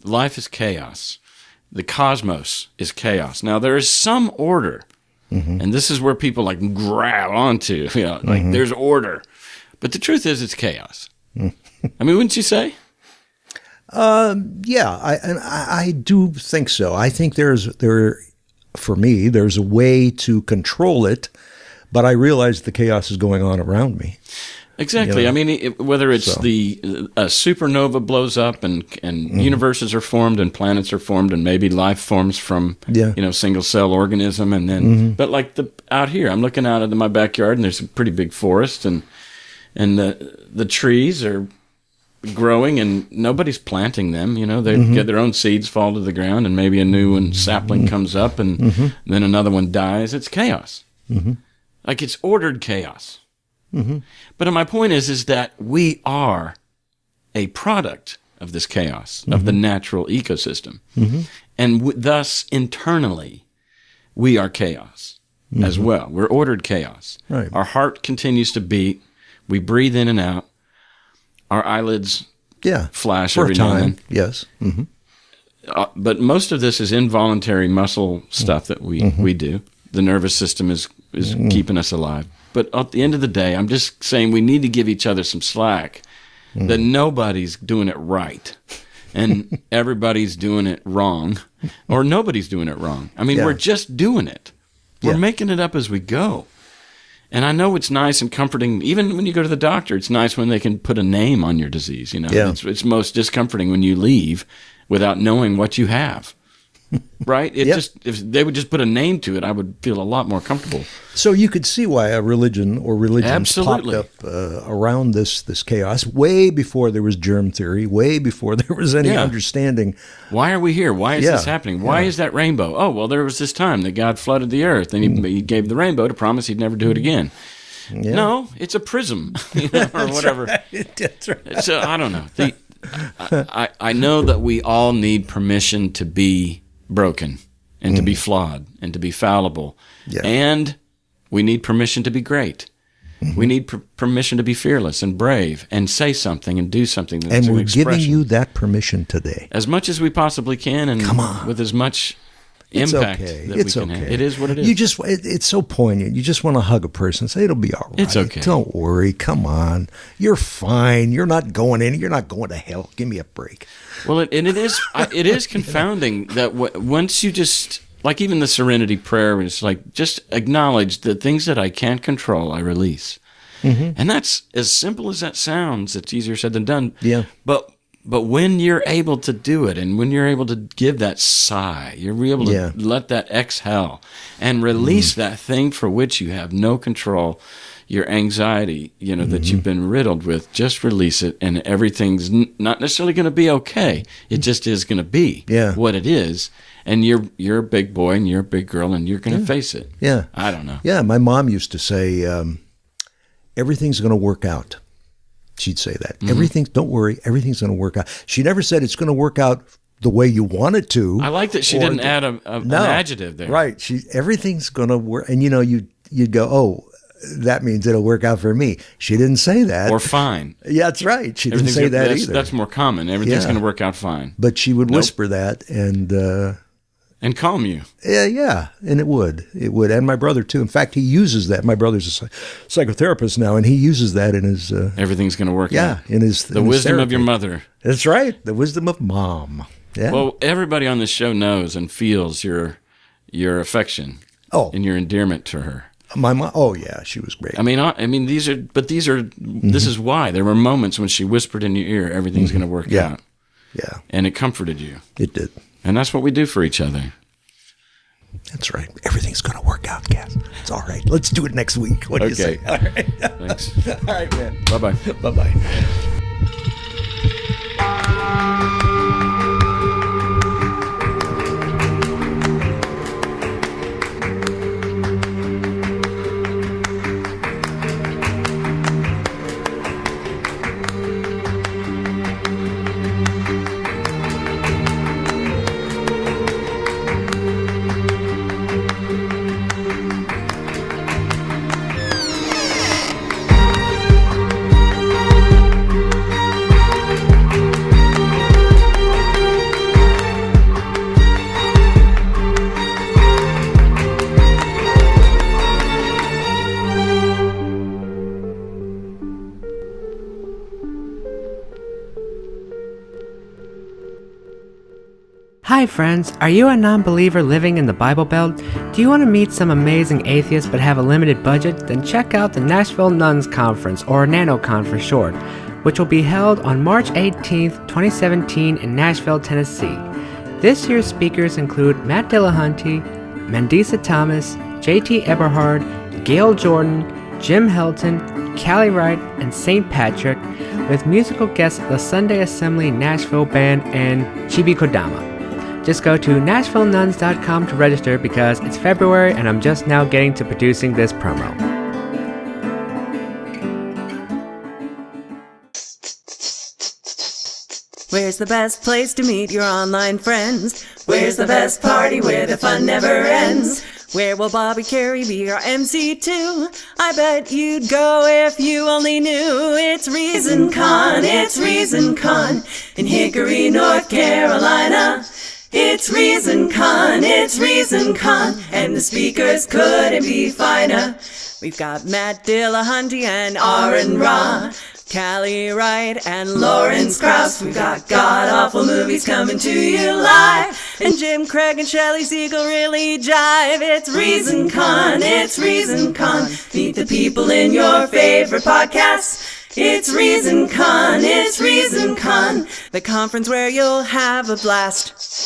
life is chaos, the cosmos is chaos. Now, there is some order, and this is where people like grab onto, you know, like there's order. But the truth is, it's chaos. I mean, wouldn't you say? Yeah, I do think so. I think for me, there's a way to control it, but I realize the chaos is going on around me. Exactly. You know? I mean, whether it's a supernova blows up and universes are formed and planets are formed and maybe life forms from single cell organism, and then but like out here, I'm looking out into my backyard and there's a pretty big forest and the trees are growing and nobody's planting them. You know, they get their own seeds fall to the ground and maybe a new sapling comes up and then another one dies. It's chaos. Like it's ordered chaos. But my point is that we are a product of this chaos, of the natural ecosystem. And thus, internally, we are chaos as well. We're ordered chaos. Right. Our heart continues to beat. We breathe in and out. Our eyelids flash every now and then. Yes. But most of this is involuntary muscle stuff that we do. The nervous system is keeping us alive. But at the end of the day, I'm just saying we need to give each other some slack, that nobody's doing it right and everybody's doing it wrong, or nobody's doing it wrong. I mean, we're just doing it. We're making it up as we go. And I know it's nice and comforting. Even when you go to the doctor, it's nice when they can put a name on your disease. You know, it's most discomforting when you leave without knowing what you have. Right? If they would just put a name to it, I would feel a lot more comfortable. So you could see why a religions popped up around this chaos way before there was germ theory, way before there was any understanding. Why are we here? Why is this happening? Why is that rainbow? Oh, well, there was this time that God flooded the earth, and he gave the rainbow to promise he'd never do it again. Yeah. No, it's a prism, or whatever. That's right. So I don't know. I know that we all need permission to be broken and to be flawed and to be fallible. Yeah. And we need permission to be great. We need permission to be fearless and brave and say something and do something. That's and we're giving you that permission today. As much as we possibly can, and with as much impact that we can have. It is what it is. It's so poignant. You just want to hug a person and say, it'll be all right. It's okay. Don't worry. Come on. You're fine. You're not going to hell. Give me a break. Well, it is confounding that once you just, like even the Serenity Prayer is like, just acknowledge the things that I can't control, I release. And that's as simple as that sounds. It's easier said than done. Yeah. But when you're able to do it, and when you're able to give that sigh, you're able to let that exhale and release that thing for which you have no control, your anxiety, that you've been riddled with, just release it, and everything's not necessarily going to be okay. It just is going to be what it is. And you're a big boy and you're a big girl and you're going to face it. Yeah. I don't know. Yeah, my mom used to say, everything's going to work out. She'd say that. Don't worry, everything's going to work out. She never said it's going to work out the way you want it to. I like that she didn't add an adjective there. Right. Everything's going to work. And, you'd go, oh, that means it'll work out for me. She didn't say that. Or fine. Yeah, that's right. She didn't say that either. That's more common. Everything's going to work out fine. But she would whisper that and calm you. Yeah, and it would. And my brother, too. In fact, he uses that. My brother's a psychotherapist now, and he uses that in his... everything's going to work out. Yeah, in his The wisdom of your mother. That's right. The wisdom of Mom. Yeah. Well, everybody on this show knows and feels your affection and your endearment to her. My mom, she was great. I mean, this is why. There were moments when she whispered in your ear, everything's going to work out. Yeah. And it comforted you. It did. And that's what we do for each other. That's right. Everything's going to work out, Cass. It's all right. Let's do it next week. What do you say? All right. Thanks. All right, man. Bye-bye. Bye-bye. Hi friends, are you a non-believer living in the Bible Belt? Do you want to meet some amazing atheists but have a limited budget? Then check out the Nashville Nones Conference, or NaNoCon for short, which will be held on March 18th, 2017 in Nashville, Tennessee. This year's speakers include Matt Dillahunty, Mandisa Thomas, J.T. Eberhard, Gail Jordan, Jim Helton, Callie Wright, and St. Patrick, with musical guests the Sunday Assembly Nashville Band and Chibi Kodama. Just go to NashvilleNones.com to register because it's February and I'm just now getting to producing this promo. Where's the best place to meet your online friends? Where's the best party where the fun never ends? Where will Bobby Carey be our MC too? I bet you'd go if you only knew. It's ReasonCon, it's ReasonCon in Hickory, North Carolina. It's ReasonCon, and the speakers couldn't be finer. We've got Matt Dillahunty and Aaron Ra, Callie Wright and Lawrence Krauss. We've got god-awful movies coming to you live, and Jim Craig and Shelley Siegel really jive. It's ReasonCon, meet the people in your favorite podcasts. It's ReasonCon, the conference where you'll have a blast.